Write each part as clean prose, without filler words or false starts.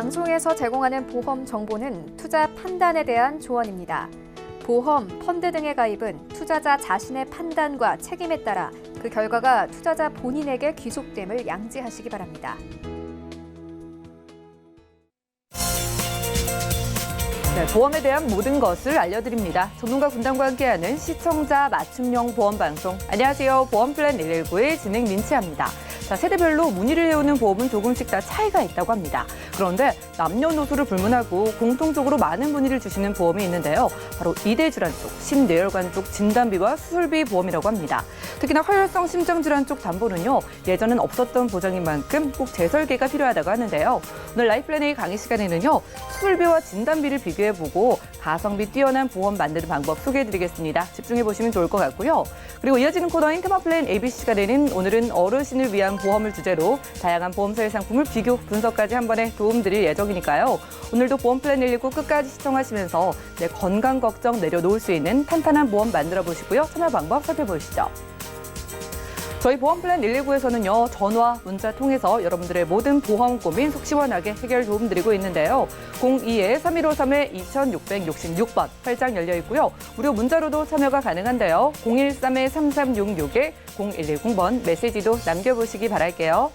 방송에서 제공하는 보험 정보는 투자 판단에 대한 조언입니다. 보험, 펀드 등의 가입은 투자자 자신의 판단과 책임에 따라 그 결과가 투자자 본인에게 귀속됨을 양지하시기 바랍니다. 네, 보험에 대한 모든 것을 알려드립니다. 전문가 군단과 함께하는 시청자 맞춤형 보험 방송. 안녕하세요. 보험플랜 119의 진행 민치합니다. 자, 세대별로 문의를 해오는 보험은 조금씩 다 차이가 있다고 합니다. 그런데 남녀노소를 불문하고 공통적으로 많은 문의를 주시는 보험이 있는데요. 바로 이대질환 쪽, 심뇌혈관 쪽 진단비와 수술비 보험이라고 합니다. 특히나 허혈성 심장질환 쪽 담보는요. 예전엔 없었던 보장인 만큼 꼭 재설계가 필요하다고 하는데요. 오늘 라이프플랜 A 강의 시간에는요. 수술비와 진단비를 비교해보고 가성비 뛰어난 보험 만드는 방법 소개해드리겠습니다. 집중해보시면 좋을 것 같고요. 그리고 이어지는 코너인 테마플랜 ABC 시간에는 오늘은 어르신을 위한 보험을 주제로 다양한 보험사의 상품을 비교, 분석까지 한 번에 도움드릴 예정이니까요. 오늘도 보험플랜 119 끝까지 시청하시면서 내 건강 걱정 내려놓을 수 있는 탄탄한 보험 만들어 보시고요. 참여 방법 살펴보시죠. 저희 보험플랜 119에서는요. 전화, 문자 통해서 여러분들의 모든 보험 고민 속 시원하게 해결 도움드리고 있는데요. 02-3153-2666번 활짝 열려 있고요. 무료 문자로도 참여가 가능한데요. 013-3366-0110번 메시지도 남겨보시기 바랄게요.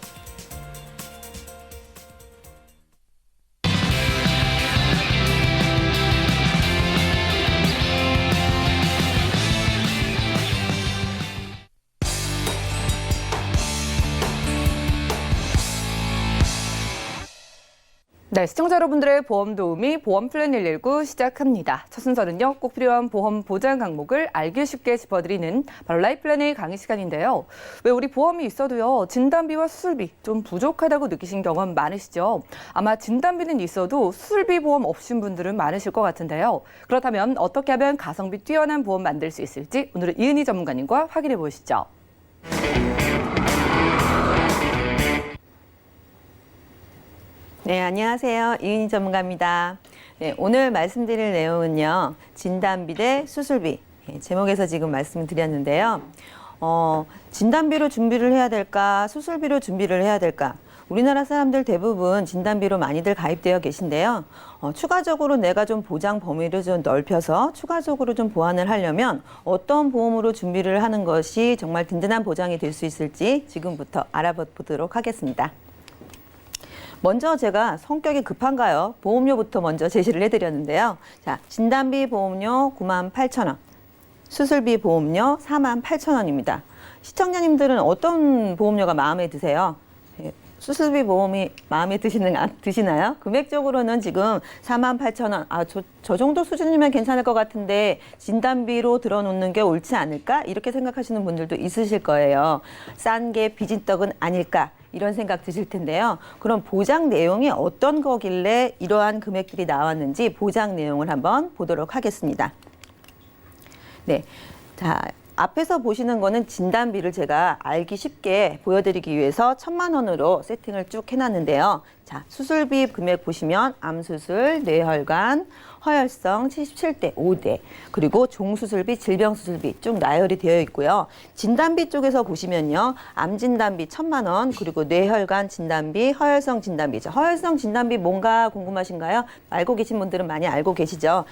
네, 시청자 여러분들의 보험 도우미 보험플랜 119 시작합니다. 첫 순서는요, 꼭 필요한 보험 보장 항목을 알기 쉽게 짚어드리는 바로 라이프플랜 A 강의 시간인데요. 왜 우리 보험이 있어도요, 진단비와 수술비 좀 부족하다고 느끼신 경험 많으시죠? 아마 진단비는 있어도 수술비 보험 없으신 분들은 많으실 것 같은데요. 그렇다면 어떻게 하면 가성비 뛰어난 보험 만들 수 있을지 오늘은 이은희 전문가님과 확인해 보시죠. 네, 안녕하세요. 이은희 전문가입니다. 네, 오늘 말씀드릴 내용은요. 진단비 대 수술비. 제목에서 지금 말씀을 드렸는데요. 진단비로 준비를 해야 될까? 수술비로 준비를 해야 될까? 우리나라 사람들 대부분 진단비로 많이들 가입되어 계신데요. 추가적으로 내가 좀 보장 범위를 좀 넓혀서 추가적으로 좀 보완을 하려면 어떤 보험으로 준비를 하는 것이 정말 든든한 보장이 될 수 있을지 지금부터 알아보도록 하겠습니다. 먼저 제가 성격이 급한가요? 보험료부터 먼저 제시를 해드렸는데요. 자, 진단비 보험료 98,000원, 수술비 보험료 48,000원입니다. 시청자님들은 어떤 보험료가 마음에 드세요? 수술비 보험이 마음에 드시나요? 금액적으로는 지금 48,000원, 저 정도 수준이면 괜찮을 것 같은데 진단비로 들어놓는 게 옳지 않을까? 이렇게 생각하시는 분들도 있으실 거예요. 싼 게 비진떡은 아닐까? 이런 생각 드실 텐데요. 그럼 보장 내용이 어떤 거길래 이러한 금액들이 나왔는지 보장 내용을 한번 보도록 하겠습니다. 네, 자, 앞에서 보시는 거는 진단비를 제가 알기 쉽게 보여드리기 위해서 1,000만 원으로 세팅을 쭉 해놨는데요. 자, 수술비 금액 보시면 암수술, 뇌혈관, 허혈성 77대 5대, 그리고 종수술비, 질병수술비 쭉 나열이 되어 있고요. 진단비 쪽에서 보시면요. 암진단비 1,000만 원, 그리고 뇌혈관 진단비, 허혈성 진단비죠. 허혈성 진단비 뭔가 궁금하신가요? 알고 계신 분들은 많이 알고 계시죠?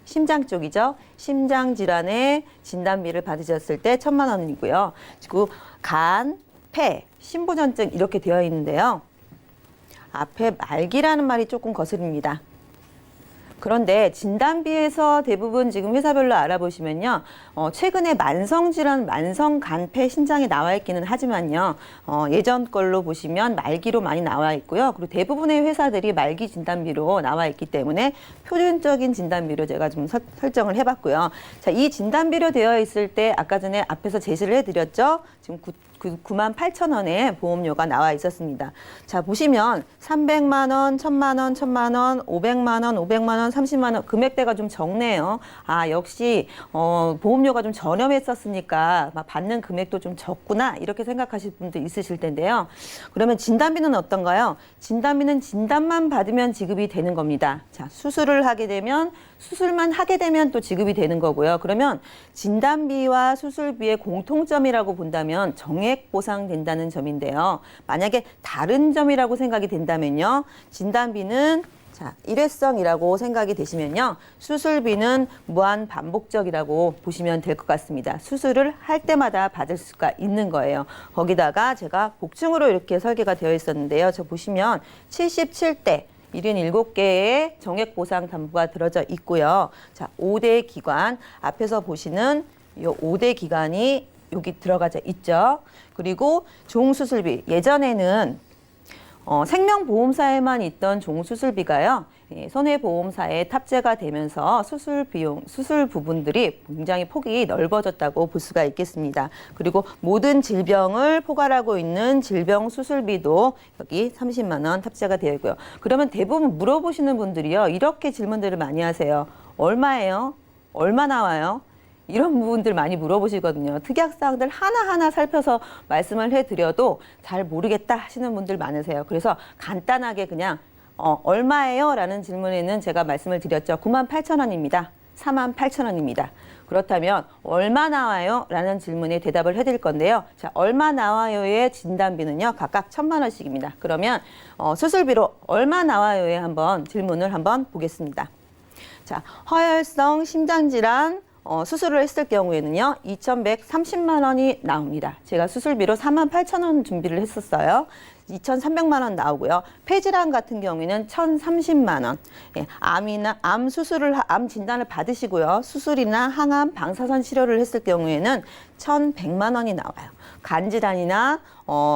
심장 쪽이죠. 심장 질환의 진단비를 받으셨을 때 1,000만 원이고요. 그리고 간, 폐, 신부전증 이렇게 되어 있는데요. 앞에 말기라는 말이 조금 거슬립니다. 그런데 진단비에서 대부분 지금 회사별로 알아보시면요. 최근에 만성질환, 만성간폐 신장이 나와 있기는 하지만요. 예전 걸로 보시면 말기로 많이 나와 있고요. 그리고 대부분의 회사들이 말기 진단비로 나와 있기 때문에 표준적인 진단비로 제가 좀 설정을 해봤고요. 자, 이 진단비로 되어 있을 때 아까 전에 앞에서 제시를 해드렸죠. 지금 98,000원의 보험료가 나와 있었습니다. 자, 보시면 300만 원, 1,000만 원, 1,000만 원, 500만 원, 500만 원, 30만 원 금액대가 좀 적네요. 역시 보험료가 좀 저렴했었으니까 받는 금액도 좀 적구나 이렇게 생각하실 분도 있으실 텐데요. 그러면 진단비는 어떤가요? 진단비는 진단만 받으면 지급이 되는 겁니다. 자, 수술을 하게 되면 수술만 하게 되면 또 지급이 되는 거고요. 그러면 진단비와 수술비의 공통점이라고 본다면 정해 정액 보상된다는 점인데요. 만약에 다른 점이라고 생각이 된다면요. 진단비는 자, 일회성이라고 생각이 되시면요. 수술비는 무한 반복적이라고 보시면 될 것 같습니다. 수술을 할 때마다 받을 수가 있는 거예요. 거기다가 제가 복층으로 이렇게 설계가 되어 있었는데요. 저 보시면 77대 77개의 정액 보상 담보가 들어져 있고요. 자, 5대 기관 앞에서 보시는 이 5대 기관이 여기 들어가져 있죠. 그리고 종수술비 예전에는 생명보험사에만 있던 종수술비가요. 손해보험사에 탑재가 되면서 수술 비용, 수술 부분들이 굉장히 폭이 넓어졌다고 볼 수가 있겠습니다. 그리고 모든 질병을 포괄하고 있는 질병 수술비도 여기 30만 원 탑재가 되어 있고요. 그러면 대부분 물어보시는 분들이요. 이렇게 질문들을 많이 하세요. 얼마예요? 얼마 나와요? 이런 부분들 많이 물어보시거든요. 특약사항들 하나하나 살펴서 말씀을 해드려도 잘 모르겠다 하시는 분들 많으세요. 그래서 간단하게 그냥 얼마예요? 라는 질문에는 제가 말씀을 드렸죠. 98,000원입니다. 48,000원입니다. 그렇다면 얼마 나와요? 라는 질문에 대답을 해드릴 건데요. 자, 얼마 나와요의 진단비는요. 각각 1,000만 원씩입니다. 그러면 수술비로 얼마 나와요에 한번 질문을 한번 보겠습니다. 자, 허혈성 심장질환 수술을 했을 경우에는요, 2,130만 원이 나옵니다. 제가 수술비로 48,000원 준비를 했었어요. 2,300만 원 나오고요. 폐질환 같은 경우에는 1,030만 원. 예, 암 진단을 받으시고요. 수술이나 항암, 방사선 치료를 했을 경우에는 1,100만 원이 나와요. 간질환이나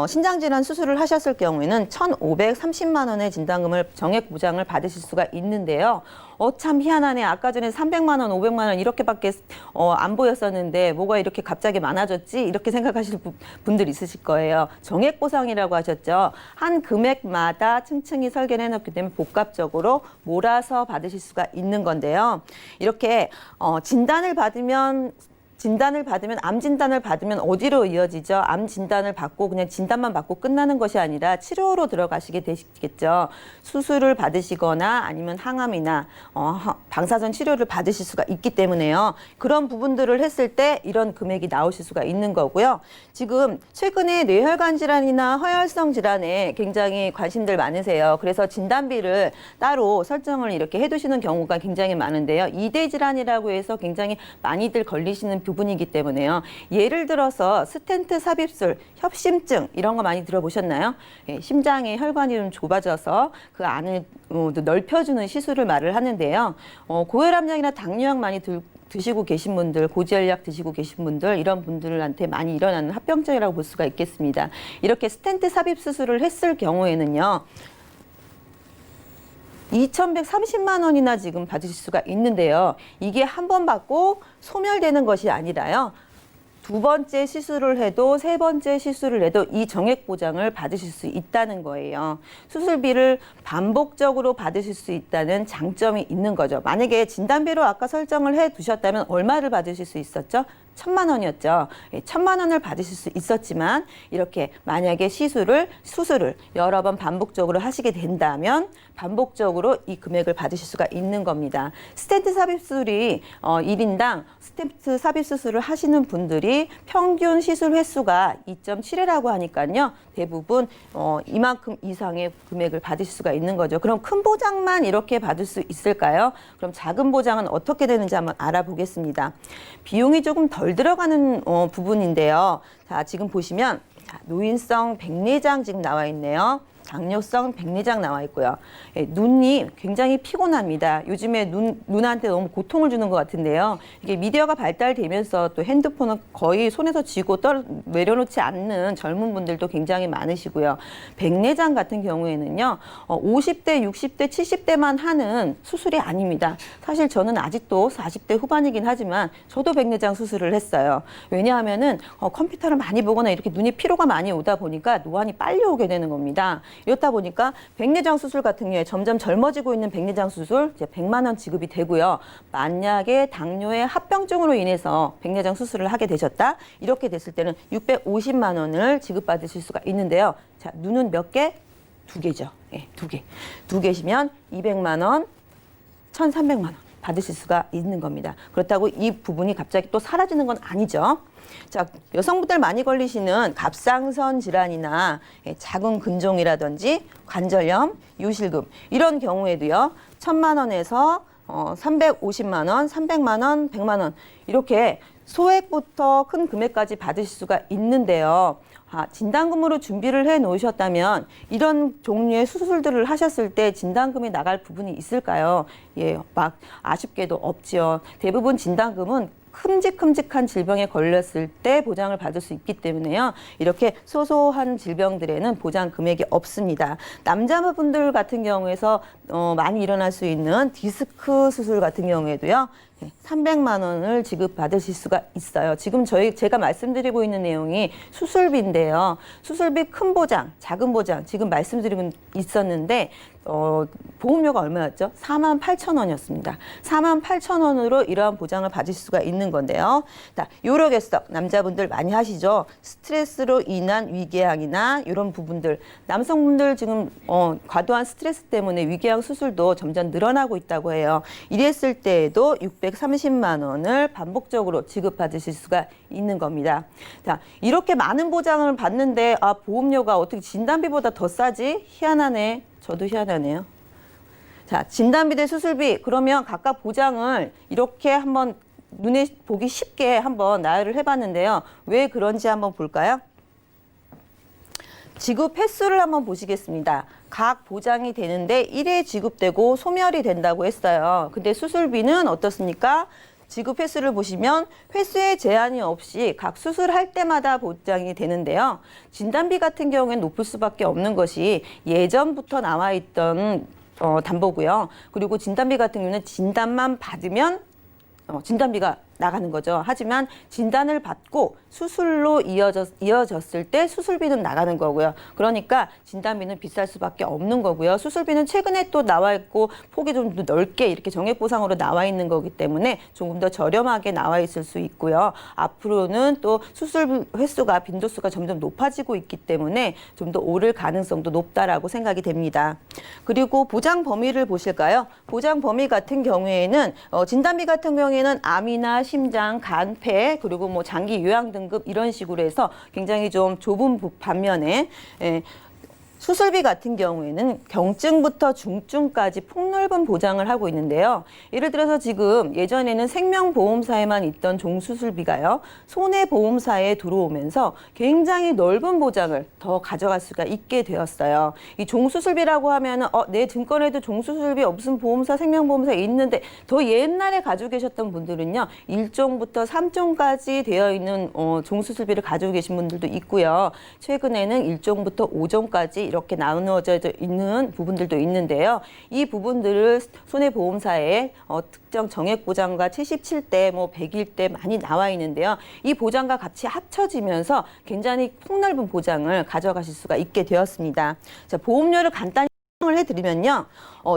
신장질환 수술을 하셨을 경우에는 1,530만 원의 진단금을 정액 보장을 받으실 수가 있는데요. 참 희한하네. 아까 전에 300만 원, 500만 원 이렇게밖에 안 보였었는데 뭐가 이렇게 갑자기 많아졌지? 이렇게 생각하실 분들 있으실 거예요. 정액 보상이라고 하셨죠. 한 금액마다 층층이 설계를 해놓기 때문에 복합적으로 몰아서 받으실 수가 있는 건데요. 이렇게 진단을 받으면 암 진단을 받으면 어디로 이어지죠? 암 진단을 받고 그냥 진단만 받고 끝나는 것이 아니라 치료로 들어가시게 되시겠죠. 수술을 받으시거나 아니면 항암이나 방사선 치료를 받으실 수가 있기 때문에요. 그런 부분들을 했을 때 이런 금액이 나오실 수가 있는 거고요. 지금 최근에 뇌혈관 질환이나 허혈성 질환에 굉장히 관심들 많으세요. 그래서 진단비를 따로 설정을 이렇게 해두시는 경우가 굉장히 많은데요. 2대 질환이라고 해서 굉장히 많이들 걸리시는 부분이기 때문에요. 예를 들어서 스텐트 삽입술, 협심증 이런 거 많이 들어보셨나요? 예, 심장의 혈관이 좀 좁아져서 그 안을 넓혀주는 시술을 말을 하는데요. 고혈압약이나 당뇨약 많이 드시고 계신 분들, 고지혈약 드시고 계신 분들 이런 분들한테 많이 일어나는 합병증이라고 볼 수가 있겠습니다. 이렇게 스텐트 삽입 수술을 했을 경우에는요. 2,130만 원이나 지금 받으실 수가 있는데요. 이게 한 번 받고 소멸되는 것이 아니라요. 2번째 시술을 해도 3번째 시술을 해도 이 정액 보장을 받으실 수 있다는 거예요. 수술비를 반복적으로 받으실 수 있다는 장점이 있는 거죠. 만약에 진단비로 아까 설정을 해 두셨다면 얼마를 받으실 수 있었죠? 1,000만 원이었죠. 1,000만 원을 받으실 수 있었지만 이렇게 만약에 수술을 여러 번 반복적으로 하시게 된다면 반복적으로 이 금액을 받으실 수가 있는 겁니다. 스텐트 삽입 수술이 1인당 스텐트 삽입 수술을 하시는 분들이 평균 시술 횟수가 2.7회라고 하니까요. 대부분 이만큼 이상의 금액을 받으실 수가 있는 거죠. 그럼 큰 보장만 이렇게 받을 수 있을까요? 그럼 작은 보장은 어떻게 되는지 한번 알아보겠습니다. 비용이 조금 덜 들어가는 부분인데요. 자, 지금 보시면 노인성 백내장 지금 나와 있네요. 당뇨성 백내장 나와 있고요. 예, 눈이 굉장히 피곤합니다. 요즘에 눈한테 너무 고통을 주는 것 같은데요. 이게 미디어가 발달되면서 또 핸드폰은 거의 손에서 쥐고 내려놓지 않는 젊은 분들도 굉장히 많으시고요. 백내장 같은 경우에는요. 50대, 60대, 70대만 하는 수술이 아닙니다. 사실 저는 아직도 40대 후반이긴 하지만 저도 백내장 수술을 했어요. 왜냐하면은 컴퓨터를 많이 보거나 이렇게 눈이 피로가 많이 오다 보니까 노안이 빨리 오게 되는 겁니다. 이렇다 보니까 백내장 수술 같은 경우에 점점 젊어지고 있는 백내장 수술 이제 100만 원 지급이 되고요. 만약에 당뇨의 합병증으로 인해서 백내장 수술을 하게 되셨다. 이렇게 됐을 때는 650만 원을 지급받으실 수가 있는데요. 자, 눈은 몇 개? 2개죠. 예, 2개. 2개시면 200만 원, 1,300만 원. 받으실 수가 있는 겁니다. 그렇다고 이 부분이 갑자기 또 사라지는 건 아니죠. 자, 여성분들 많이 걸리시는 갑상선 질환이나 작은 근종이라든지 관절염, 요실금 이런 경우에도요. 1,000만 원에서 350만 원, 300만 원, 100만 원 이렇게 소액부터 큰 금액까지 받으실 수가 있는데요. 진단금으로 준비를 해 놓으셨다면 이런 종류의 수술들을 하셨을 때 진단금이 나갈 부분이 있을까요? 예, 막 아쉽게도 없지요. 대부분 진단금은 큼직큼직한 질병에 걸렸을 때 보장을 받을 수 있기 때문에요. 이렇게 소소한 질병들에는 보장 금액이 없습니다. 남자분들 같은 경우에서 많이 일어날 수 있는 디스크 수술 같은 경우에도요. 300만 원을 지급받으실 수가 있어요. 지금 제가 말씀드리고 있는 내용이 수술비인데요. 수술비 큰 보장, 작은 보장 지금 말씀드리고 있었는데 보험료가 얼마였죠? 48,000원이었습니다. 48,000원으로 이러한 보장을 받을 수가 있는 건데요. 자, 요로결석 남자분들 많이 하시죠? 스트레스로 인한 위궤양이나 이런 부분들 남성분들 지금 과도한 스트레스 때문에 위궤양 수술도 점점 늘어나고 있다고 해요. 이랬을 때에도 630만 원을 반복적으로 지급받으실 수가 있는 겁니다. 자, 이렇게 많은 보장을 받는데 보험료가 어떻게 진단비보다 더 싸지? 희한하네. 저도 희한하네요. 자, 진단비 대 수술비 그러면 각각 보장을 이렇게 한번 눈에 보기 쉽게 한번 나열을 해봤는데요. 왜 그런지 한번 볼까요? 지급 횟수를 한번 보시겠습니다. 각 보장이 되는데 1회 지급되고 소멸이 된다고 했어요. 근데 수술비는 어떻습니까? 지급 횟수를 보시면 횟수에 제한이 없이 각 수술할 때마다 보장이 되는데요. 진단비 같은 경우에는 높을 수밖에 없는 것이 예전부터 나와 있던 담보고요. 그리고 진단비 같은 경우는 진단만 받으면 진단비가 나가는 거죠. 하지만 진단을 받고 수술로 이어졌을 때 수술비는 나가는 거고요. 그러니까 진단비는 비쌀 수밖에 없는 거고요. 수술비는 최근에 또 나와 있고 폭이 좀 더 넓게 이렇게 정액보상으로 나와 있는 거기 때문에 조금 더 저렴하게 나와 있을 수 있고요. 앞으로는 또 수술 횟수가 빈도수가 점점 높아지고 있기 때문에 좀 더 오를 가능성도 높다라고 생각이 됩니다. 그리고 보장 범위를 보실까요? 보장 범위 같은 경우에는 진단비 같은 경우에는 암이나 심장, 간, 폐, 그리고 뭐 장기 요양 등급 이런 식으로 해서 굉장히 좀 좁은 반면에 수술비 같은 경우에는 경증부터 중증까지 폭넓은 보장을 하고 있는데요. 예를 들어서 지금 예전에는 생명보험사에만 있던 종수술비가요. 손해보험사에 들어오면서 굉장히 넓은 보장을 더 가져갈 수가 있게 되었어요. 이 종수술비라고 하면은 내 증권에도 종수술비 없음 보험사, 생명보험사에 있는데 더 옛날에 가지고 계셨던 분들은요. 1종부터 3종까지 되어 있는 종수술비를 가지고 계신 분들도 있고요. 최근에는 1종부터 5종까지 이렇게 나누어져 있는 부분들도 있는데요. 이 부분들을 손해보험사에 특정 정액보장과 77대, 100일 대 많이 나와 있는데요. 이 보장과 같이 합쳐지면서 굉장히 폭넓은 보장을 가져가실 수가 있게 되었습니다. 자, 보험료를 간단히 설명을 해드리면요.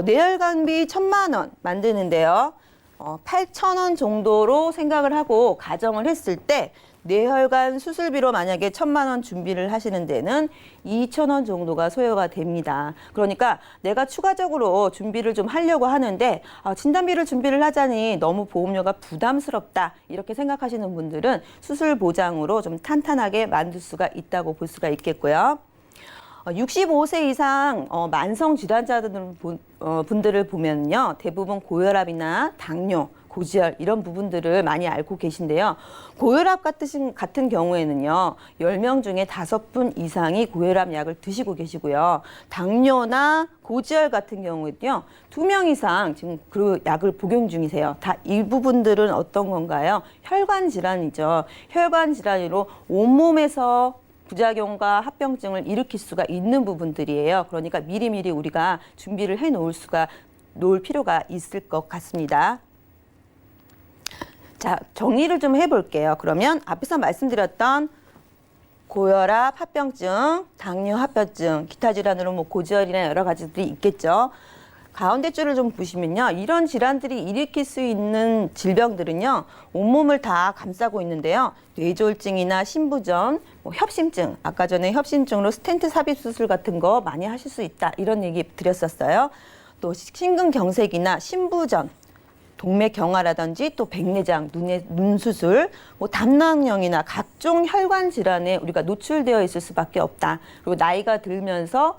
뇌혈관비 1,000만 원 만드는데요. 8,000원 정도로 생각을 하고 가정을 했을 때 뇌혈관 수술비로 만약에 1,000만 원 준비를 하시는 데는 2,000원 정도가 소요가 됩니다. 그러니까 내가 추가적으로 준비를 좀 하려고 하는데 진단비를 준비를 하자니 너무 보험료가 부담스럽다 이렇게 생각하시는 분들은 수술 보장으로 좀 탄탄하게 만들 수가 있다고 볼 수가 있겠고요. 65세 이상 만성 질환자들 분들을 보면요. 대부분 고혈압이나 당뇨, 고지혈 이런 부분들을 많이 앓고 계신데요. 고혈압 같은 경우에는요. 10명 중에 5분 이상이 고혈압 약을 드시고 계시고요. 당뇨나 고지혈 같은 경우에는요. 2명 이상 지금 그 약을 복용 중이세요. 다 이 부분들은 어떤 건가요? 혈관 질환이죠. 혈관 질환으로 온몸에서 부작용과 합병증을 일으킬 수가 있는 부분들이에요. 그러니까 미리미리 우리가 준비를 해 놓을 필요가 있을 것 같습니다. 자, 정리를 좀 해볼게요. 그러면 앞에서 말씀드렸던 고혈압, 합병증, 당뇨, 합병증, 기타 질환으로 고지혈이나 여러 가지들이 있겠죠. 가운데 줄을 좀 보시면요. 이런 질환들이 일으킬 수 있는 질병들은요. 온몸을 다 감싸고 있는데요. 뇌졸중이나 신부전, 협심증, 아까 전에 협심증으로 스텐트 삽입 수술 같은 거 많이 하실 수 있다. 이런 얘기 드렸었어요. 또 심근경색이나 신부전, 동맥 경화라든지 또 백내장, 눈 수술, 뭐 담낭염이나 각종 혈관 질환에 우리가 노출되어 있을 수밖에 없다. 그리고 나이가 들면서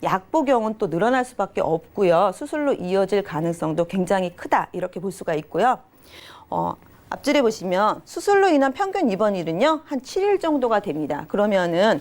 약 복용은 또 늘어날 수밖에 없고요. 수술로 이어질 가능성도 굉장히 크다. 이렇게 볼 수가 있고요. 앞줄에 보시면 수술로 인한 평균 입원일은요, 한 7일 정도가 됩니다. 그러면은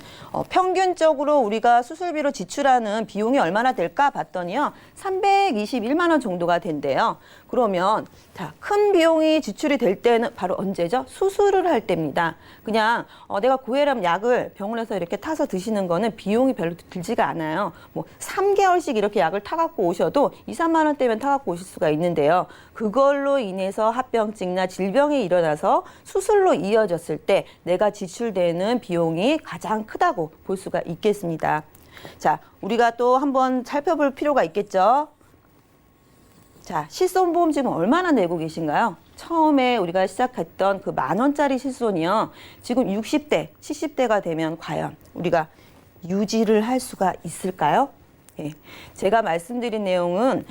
평균적으로 우리가 수술비로 지출하는 비용이 얼마나 될까 봤더니요, 321만 원 정도가 된대요. 그러면 자, 큰 비용이 지출이 될 때는 바로 언제죠? 수술을 할 때입니다. 그냥 내가 고혈압 약을 병원에서 이렇게 타서 드시는 거는 비용이 별로 들지가 않아요. 뭐 3개월씩 이렇게 약을 타갖고 오셔도 2, 3만 원대면 타갖고 오실 수가 있는데요. 그걸로 인해서 합병증이나 질병이 일어나서 수술로 이어졌을 때 내가 지출되는 비용이 가장 크다고 볼 수가 있겠습니다. 자, 우리가 또 한번 살펴볼 필요가 있겠죠. 자, 실손보험 지금 얼마나 내고 계신가요? 처음에 우리가 시작했던 그 10,000원짜리 실손이요. 지금 60대, 70대가 되면 과연 우리가 유지를 할 수가 있을까요? 예. 제가 말씀드린 내용은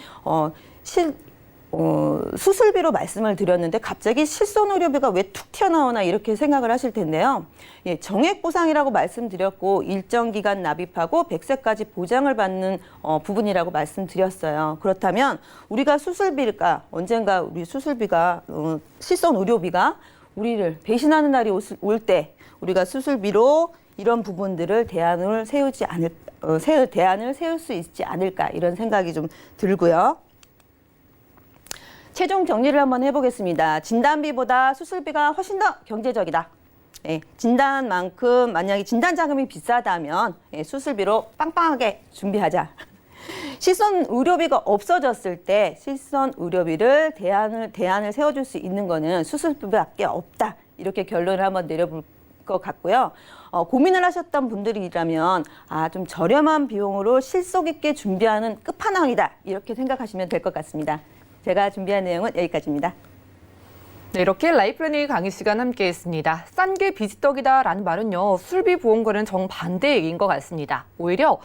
수술비로 말씀을 드렸는데 갑자기 실손의료비가 왜 툭 튀어나오나 이렇게 생각을 하실 텐데요. 예, 정액보상이라고 말씀드렸고 일정 기간 납입하고 100세까지 보장을 받는 부분이라고 말씀드렸어요. 그렇다면 우리가 수술비가 언젠가 우리 수술비가 실손의료비가 우리를 배신하는 날이 올 때 우리가 수술비로 이런 부분들을 대안을 세울 수 있지 않을까 이런 생각이 좀 들고요. 최종 정리를 한번 해보겠습니다. 진단비보다 수술비가 훨씬 더 경제적이다. 예, 진단만큼 만약에 진단 자금이 비싸다면 수술비로 빵빵하게 준비하자. 실손 의료비가 없어졌을 때 실손 의료비를 대안을 세워줄 수 있는 거는 수술비밖에 없다. 이렇게 결론을 한번 내려볼 것 같고요. 고민을 하셨던 분들이라면 좀 저렴한 비용으로 실속 있게 준비하는 끝판왕이다. 이렇게 생각하시면 될 것 같습니다. 제가 준비한 내용은 여기까지입니다. 네, 이렇게 라이프플래닝 강의 시간 함께했습니다. 싼 게 비지떡이다라는 말은요, 수술비 보험과는 정반대 얘기인 것 같습니다. 오히려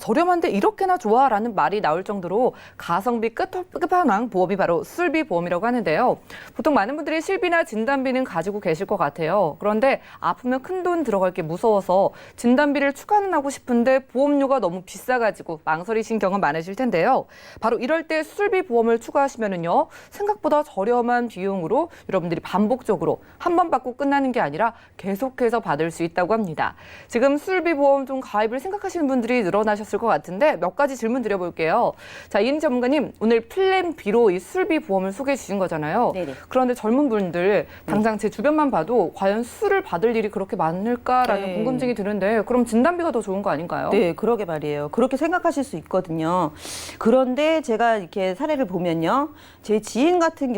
저렴한데 이렇게나 좋아라는 말이 나올 정도로 가성비 끝판왕 보험이 바로 수술비 보험이라고 하는데요. 보통 많은 분들이 실비나 진단비는 가지고 계실 것 같아요. 그런데 아프면 큰돈 들어갈 게 무서워서 진단비를 추가는 하고 싶은데 보험료가 너무 비싸가지고 망설이신 경험 많으실 텐데요. 바로 이럴 때 수술비 보험을 추가하시면은요, 생각보다 저렴한 비용으로 여러분들이 반복적으로 한 번 받고 끝나는 게 아니라 계속해서 받을 수 있다고 합니다. 지금 수술비 보험 좀 가입을 생각하시는 분들이 늘어나셨을 것 같은데 몇 가지 질문 드려볼게요. 자, 이은희 전문가님, 오늘 플랜 B로 이 수술비 보험을 소개해 주신 거잖아요. 네네. 그런데 젊은 분들 당장 제 주변만 봐도 과연 수술을 받을 일이 그렇게 많을까라는 궁금증이 드는데 그럼 진단비가 더 좋은 거 아닌가요? 네, 그러게 말이에요. 그렇게 생각하실 수 있거든요. 그런데 제가 이렇게 사례를 보면요. 제 지인 같은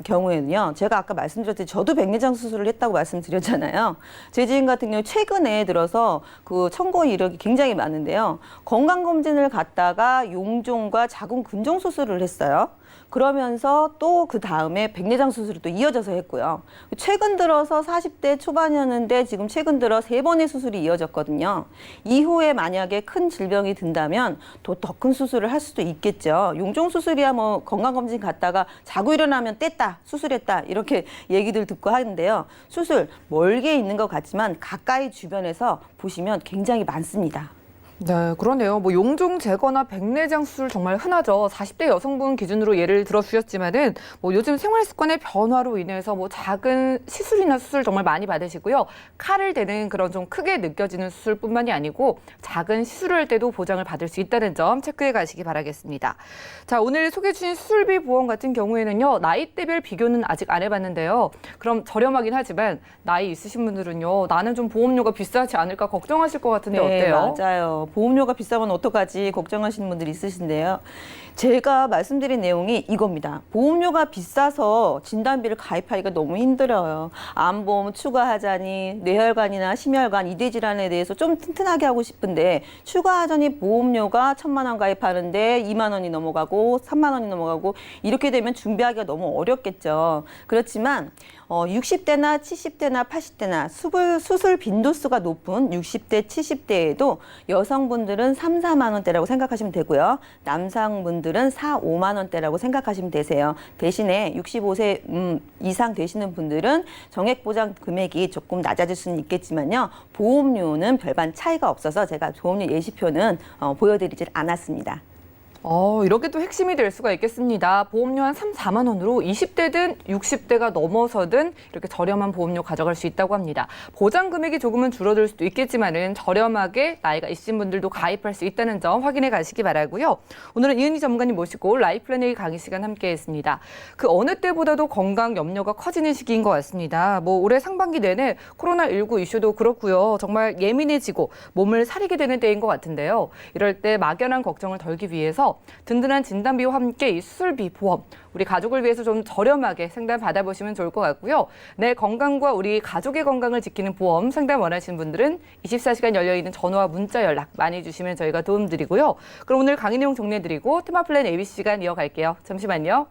경우에는요, 제가 아까 말씀드렸듯이 저도 백내장 수술을 했다고 말씀드렸잖아요. 제 지인 같은 경우 최근에 들어서 그 청구 이력이 굉장히 많은데요. 건강검진을 갔다가 용종과 자궁 근종 수술을 했어요. 그러면서 또 그 다음에 백내장 수술이 또 이어져서 했고요. 최근 들어서 40대 초반이었는데 지금 최근 들어 3번의 수술이 이어졌거든요. 이후에 만약에 큰 질병이 든다면 또 더 큰 수술을 할 수도 있겠죠. 용종 수술이야 뭐 건강검진 갔다가 자고 일어나면 뗐다, 수술했다 이렇게 얘기들 듣고 하는데요. 수술 멀게 있는 것 같지만 가까이 주변에서 보시면 굉장히 많습니다. 네, 그러네요. 뭐 용종 제거나 백내장 수술 정말 흔하죠. 40대 여성분 기준으로 예를 들어 주셨지만은 뭐 요즘 생활 습관의 변화로 인해서 뭐 작은 시술이나 수술 정말 많이 받으시고요. 칼을 대는 그런 좀 크게 느껴지는 수술뿐만이 아니고 작은 시술을 할 때도 보장을 받을 수 있다는 점 체크해 가시기 바라겠습니다. 자, 오늘 소개해 주신 수술비 보험 같은 경우에는요. 나이대별 비교는 아직 안 해봤는데요. 그럼 저렴하긴 하지만 나이 있으신 분들은요. 나는 좀 보험료가 비싸지 않을까 걱정하실 것 같은데 어때요? 맞아요. 보험료가 비싸면 어떡하지 걱정하시는 분들이 있으신데요. 제가 말씀드린 내용이 이겁니다. 보험료가 비싸서 진단비를 가입하기가 너무 힘들어요. 암보험 추가하자니 뇌혈관이나 심혈관, 이대 질환에 대해서 좀 튼튼하게 하고 싶은데 추가하자니 보험료가 1,000만 원 가입하는데 2만 원이 넘어가고 3만 원이 넘어가고 이렇게 되면 준비하기가 너무 어렵겠죠. 그렇지만 60대나 70대나 80대나 수술 빈도수가 높은 60대, 70대에도 여성 여성분들은 3, 4만 원대라고 생각하시면 되고요. 남성분들은 4, 5만 원대라고 생각하시면 되세요. 대신에 65세 이상 되시는 분들은 정액보장 금액이 조금 낮아질 수는 있겠지만요. 보험료는 별반 차이가 없어서 제가 보험료 예시표는 보여드리질 않았습니다. 이렇게 또 핵심이 될 수가 있겠습니다. 보험료 한 3, 4만 원으로 20대든 60대가 넘어서든 이렇게 저렴한 보험료 가져갈 수 있다고 합니다. 보장 금액이 조금은 줄어들 수도 있겠지만은 저렴하게 나이가 있으신 분들도 가입할 수 있다는 점 확인해 가시기 바라고요. 오늘은 이은희 전문가님 모시고 라이플랜 A 강의 시간 함께 했습니다. 그 어느 때보다도 건강 염려가 커지는 시기인 것 같습니다. 올해 상반기 내내 코로나19 이슈도 그렇고요. 정말 예민해지고 몸을 사리게 되는 때인 것 같은데요. 이럴 때 막연한 걱정을 덜기 위해서 든든한 진단비와 함께 이 수술비 보험, 우리 가족을 위해서 좀 저렴하게 상담 받아보시면 좋을 것 같고요. 내 건강과 우리 가족의 건강을 지키는 보험 상담 원하시는 분들은 24시간 열려있는 전화와 문자 연락 많이 주시면 저희가 도움드리고요. 그럼 오늘 강의 내용 정리해드리고 테마플랜 ABC 시간 이어갈게요. 잠시만요.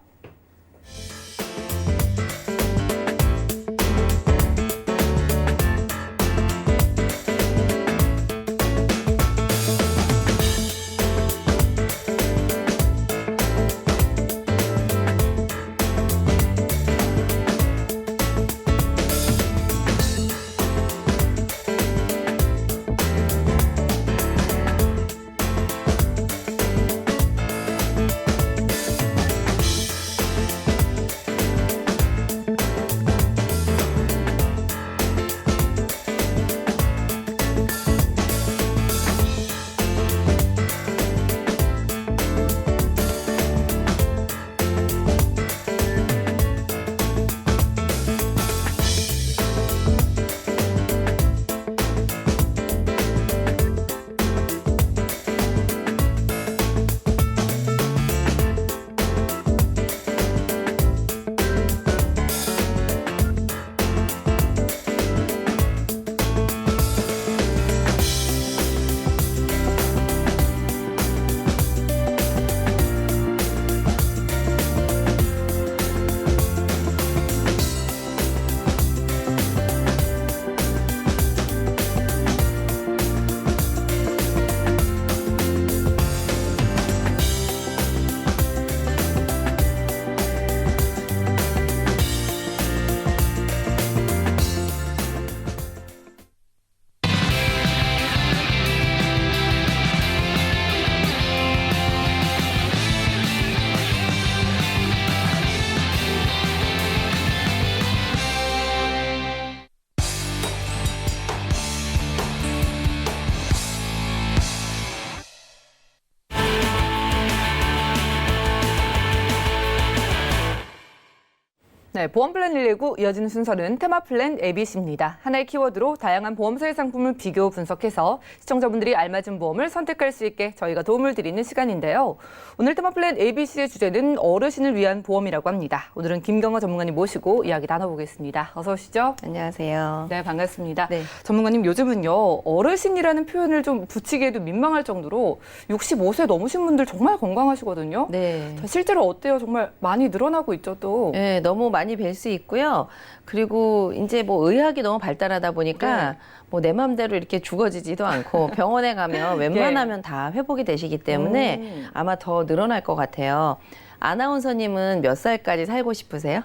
네, 보험플랜 119 이어지는 순서는 테마플랜 ABC입니다. 하나의 키워드로 다양한 보험사의 상품을 비교 분석해서 시청자분들이 알맞은 보험을 선택할 수 있게 저희가 도움을 드리는 시간인데요. 오늘 테마플랜 ABC의 주제는 어르신을 위한 보험이라고 합니다. 오늘은 김경화 전문가님 모시고 이야기 나눠보겠습니다. 어서 오시죠. 안녕하세요. 네, 반갑습니다. 네. 전문가님, 요즘은요, 어르신이라는 표현을 좀 붙이기에도 민망할 정도로 65세 넘으신 분들 정말 건강하시거든요. 네. 자, 실제로 어때요? 정말 많이 늘어나고 있죠, 또. 네, 너무 많이 뵐 수 있고요. 그리고 이제 의학이 너무 발달하다 보니까 내 맘대로 이렇게 죽어지지도 않고 병원에 가면 웬만하면 다 회복이 되시기 때문에 아마 더 늘어날 것 같아요. 아나운서님은 몇 살까지 살고 싶으세요?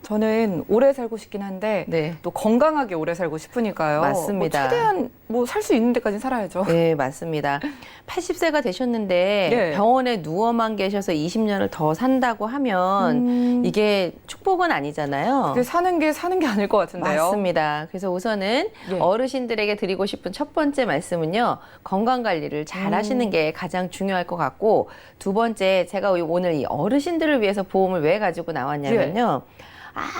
저는 오래 살고 싶긴 한데 네. 또 건강하게 오래 살고 싶으니까요. 맞습니다. 최대한 살 수 있는 데까지 살아야죠. 네, 맞습니다. 80세가 되셨는데 네. 병원에 누워만 계셔서 20년을 더 산다고 하면 이게 축복은 아니잖아요. 근데 사는 게 아닐 것 같은데요. 맞습니다. 그래서 우선은 네. 어르신들에게 드리고 싶은 첫 번째 말씀은요. 건강관리를 잘 하시는 게 가장 중요할 것 같고, 두 번째, 제가 오늘 이 어르신들을 위해서 보험을 왜 가지고 나왔냐면요.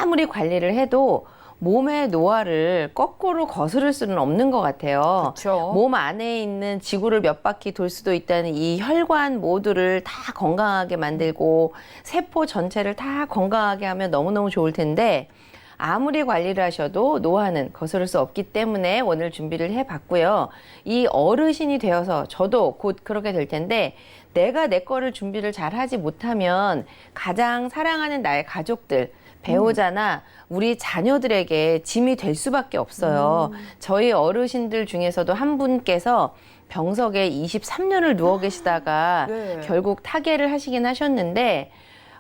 아무리 관리를 해도 몸의 노화를 거꾸로 거스를 수는 없는 것 같아요. 그렇죠. 몸 안에 있는 지구를 몇 바퀴 돌 수도 있다는 이 혈관 모두를 다 건강하게 만들고 세포 전체를 다 건강하게 하면 너무너무 좋을 텐데, 아무리 관리를 하셔도 노화는 거스를 수 없기 때문에 오늘 준비를 해봤고요. 이 어르신이 되어서 저도 곧 그렇게 될 텐데, 내가 내 거를 준비를 잘 하지 못하면 가장 사랑하는 나의 가족들, 배우자나 우리 자녀들에게 짐이 될 수밖에 없어요. 저희 어르신들 중에서도 한 분께서 병석에 23년을 누워 계시다가 네. 결국 타계를 하시긴 하셨는데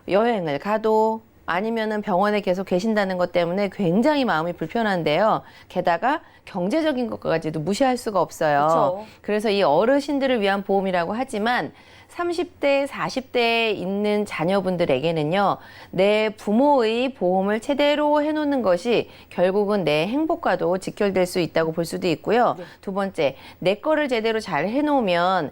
여행을 가도 아니면은 병원에 계속 계신다는 것 때문에 굉장히 마음이 불편한데요. 게다가 경제적인 것까지도 무시할 수가 없어요. 그쵸. 그래서 이 어르신들을 위한 보험이라고 하지만 30대, 40대에 있는 자녀분들에게는요, 내 부모의 보험을 제대로 해놓는 것이 결국은 내 행복과도 직결될 수 있다고 볼 수도 있고요. 두 번째, 내 거를 제대로 잘 해놓으면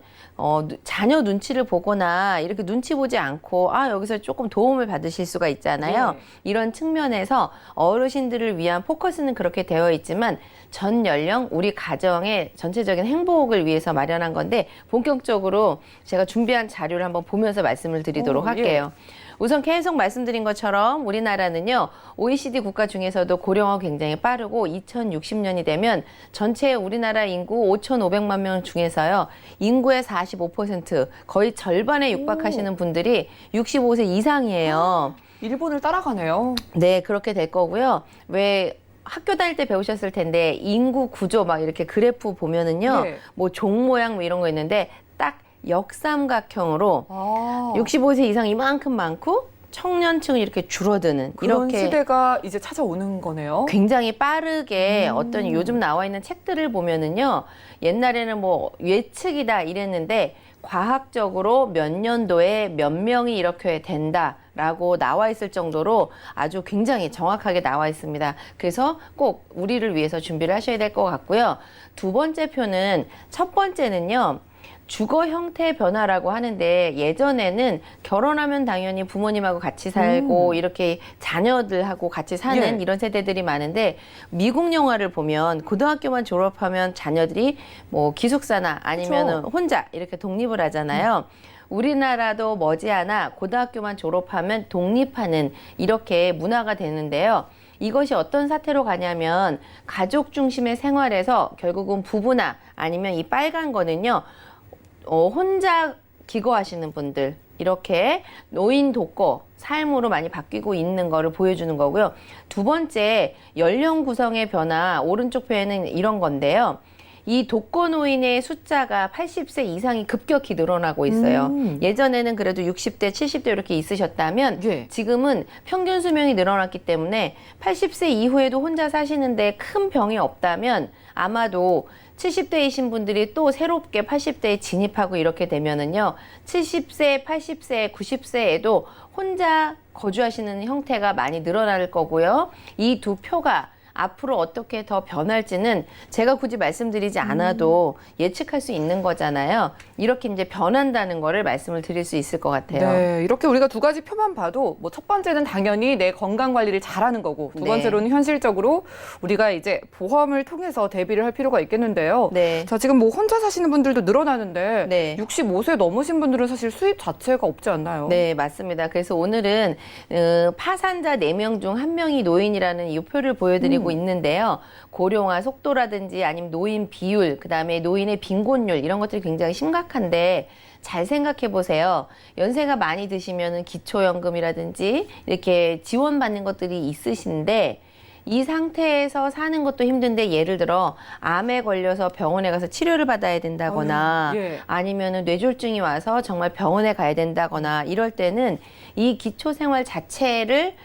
자녀 눈치를 보거나 이렇게 눈치 보지 않고 여기서 조금 도움을 받으실 수가 있잖아요. 네. 이런 측면에서 어르신들을 위한 포커스는 그렇게 되어 있지만 전 연령 우리 가정의 전체적인 행복을 위해서 마련한 건데 본격적으로 제가 준비한 자료를 한번 보면서 말씀을 드리도록 할게요. 우선 계속 말씀드린 것처럼 우리나라는요, OECD 국가 중에서도 고령화 굉장히 빠르고 2060년이 되면 전체 우리나라 인구 5,500만 명 중에서요, 인구의 45%, 거의 절반에 육박하시는 분들이 65세 이상이에요. 일본을 따라가네요. 네, 그렇게 될 거고요. 왜 학교 다닐 때 배우셨을 텐데 인구 구조 막 이렇게 그래프 보면은요, 네. 뭐 종 모양 뭐 이런 거 있는데 딱 역삼각형으로 65세 이상 이만큼 많고 청년층은 이렇게 줄어드는 그런 이렇게 시대가 이제 찾아오는 거네요. 굉장히 빠르게 어떤 요즘 나와 있는 책들을 보면은요, 옛날에는 뭐 예측이다 이랬는데 과학적으로 몇 년도에 몇 명이 이렇게 된다라고 나와 있을 정도로 아주 굉장히 정확하게 나와 있습니다. 그래서 꼭 우리를 위해서 준비를 하셔야 될 것 같고요. 두 번째 표는, 첫 번째는요, 주거 형태 변화라고 하는데 예전에는 결혼하면 당연히 부모님하고 같이 살고 이렇게 자녀들하고 같이 사는 이런 세대들이 많은데 미국 영화를 보면 고등학교만 졸업하면 자녀들이 뭐 기숙사나 아니면은 혼자 이렇게 독립을 하잖아요. 우리나라도 머지않아 고등학교만 졸업하면 독립하는 이렇게 문화가 되는데요. 이것이 어떤 사태로 가냐면 가족 중심의 생활에서 결국은 부부나 아니면 이 빨간 거는요, 혼자 기거하시는 분들, 이렇게 노인 독거 삶으로 많이 바뀌고 있는 거를 보여주는 거고요. 두 번째, 연령 구성의 변화, 오른쪽 표에는 이런 건데요. 이 독거 노인의 숫자가 80세 이상이 급격히 늘어나고 있어요. 예전에는 그래도 60대, 70대 이렇게 있으셨다면 지금은 평균 수명이 늘어났기 때문에 80세 이후에도 혼자 사시는데 큰 병이 없다면 아마도 70대이신 분들이 또 새롭게 80대에 진입하고 이렇게 되면은요, 70세, 80세, 90세에도 혼자 거주하시는 형태가 많이 늘어날 거고요. 이 두 표가 앞으로 어떻게 더 변할지는 제가 굳이 말씀드리지 않아도 예측할 수 있는 거잖아요. 이렇게 이제 변한다는 거를 말씀을 드릴 수 있을 것 같아요. 네, 이렇게 우리가 두 가지 표만 봐도 뭐 첫 번째는 당연히 내 건강 관리를 잘하는 거고 두 네. 번째로는 현실적으로 우리가 이제 보험을 통해서 대비를 할 필요가 있겠는데요. 네. 자, 지금 뭐 혼자 사시는 분들도 늘어나는데 네. 65세 넘으신 분들은 사실 수입 자체가 없지 않나요? 네, 맞습니다. 그래서 오늘은 파산자 4명 중 1명이 노인이라는 이 표를 보여드리고 있는데요. 고령화 속도라든지 아니면 노인 비율, 그다음에 노인의 빈곤율 이런 것들이 굉장히 심각한데 잘 생각해 보세요. 연세가 많이 드시면은 기초연금이라든지 이렇게 지원받는 것들이 있으신데 이 상태에서 사는 것도 힘든데 예를 들어 암에 걸려서 병원에 가서 치료를 받아야 된다거나 아니면은 뇌졸중이 와서 정말 병원에 가야 된다거나 이럴 때는 이 기초생활 자체를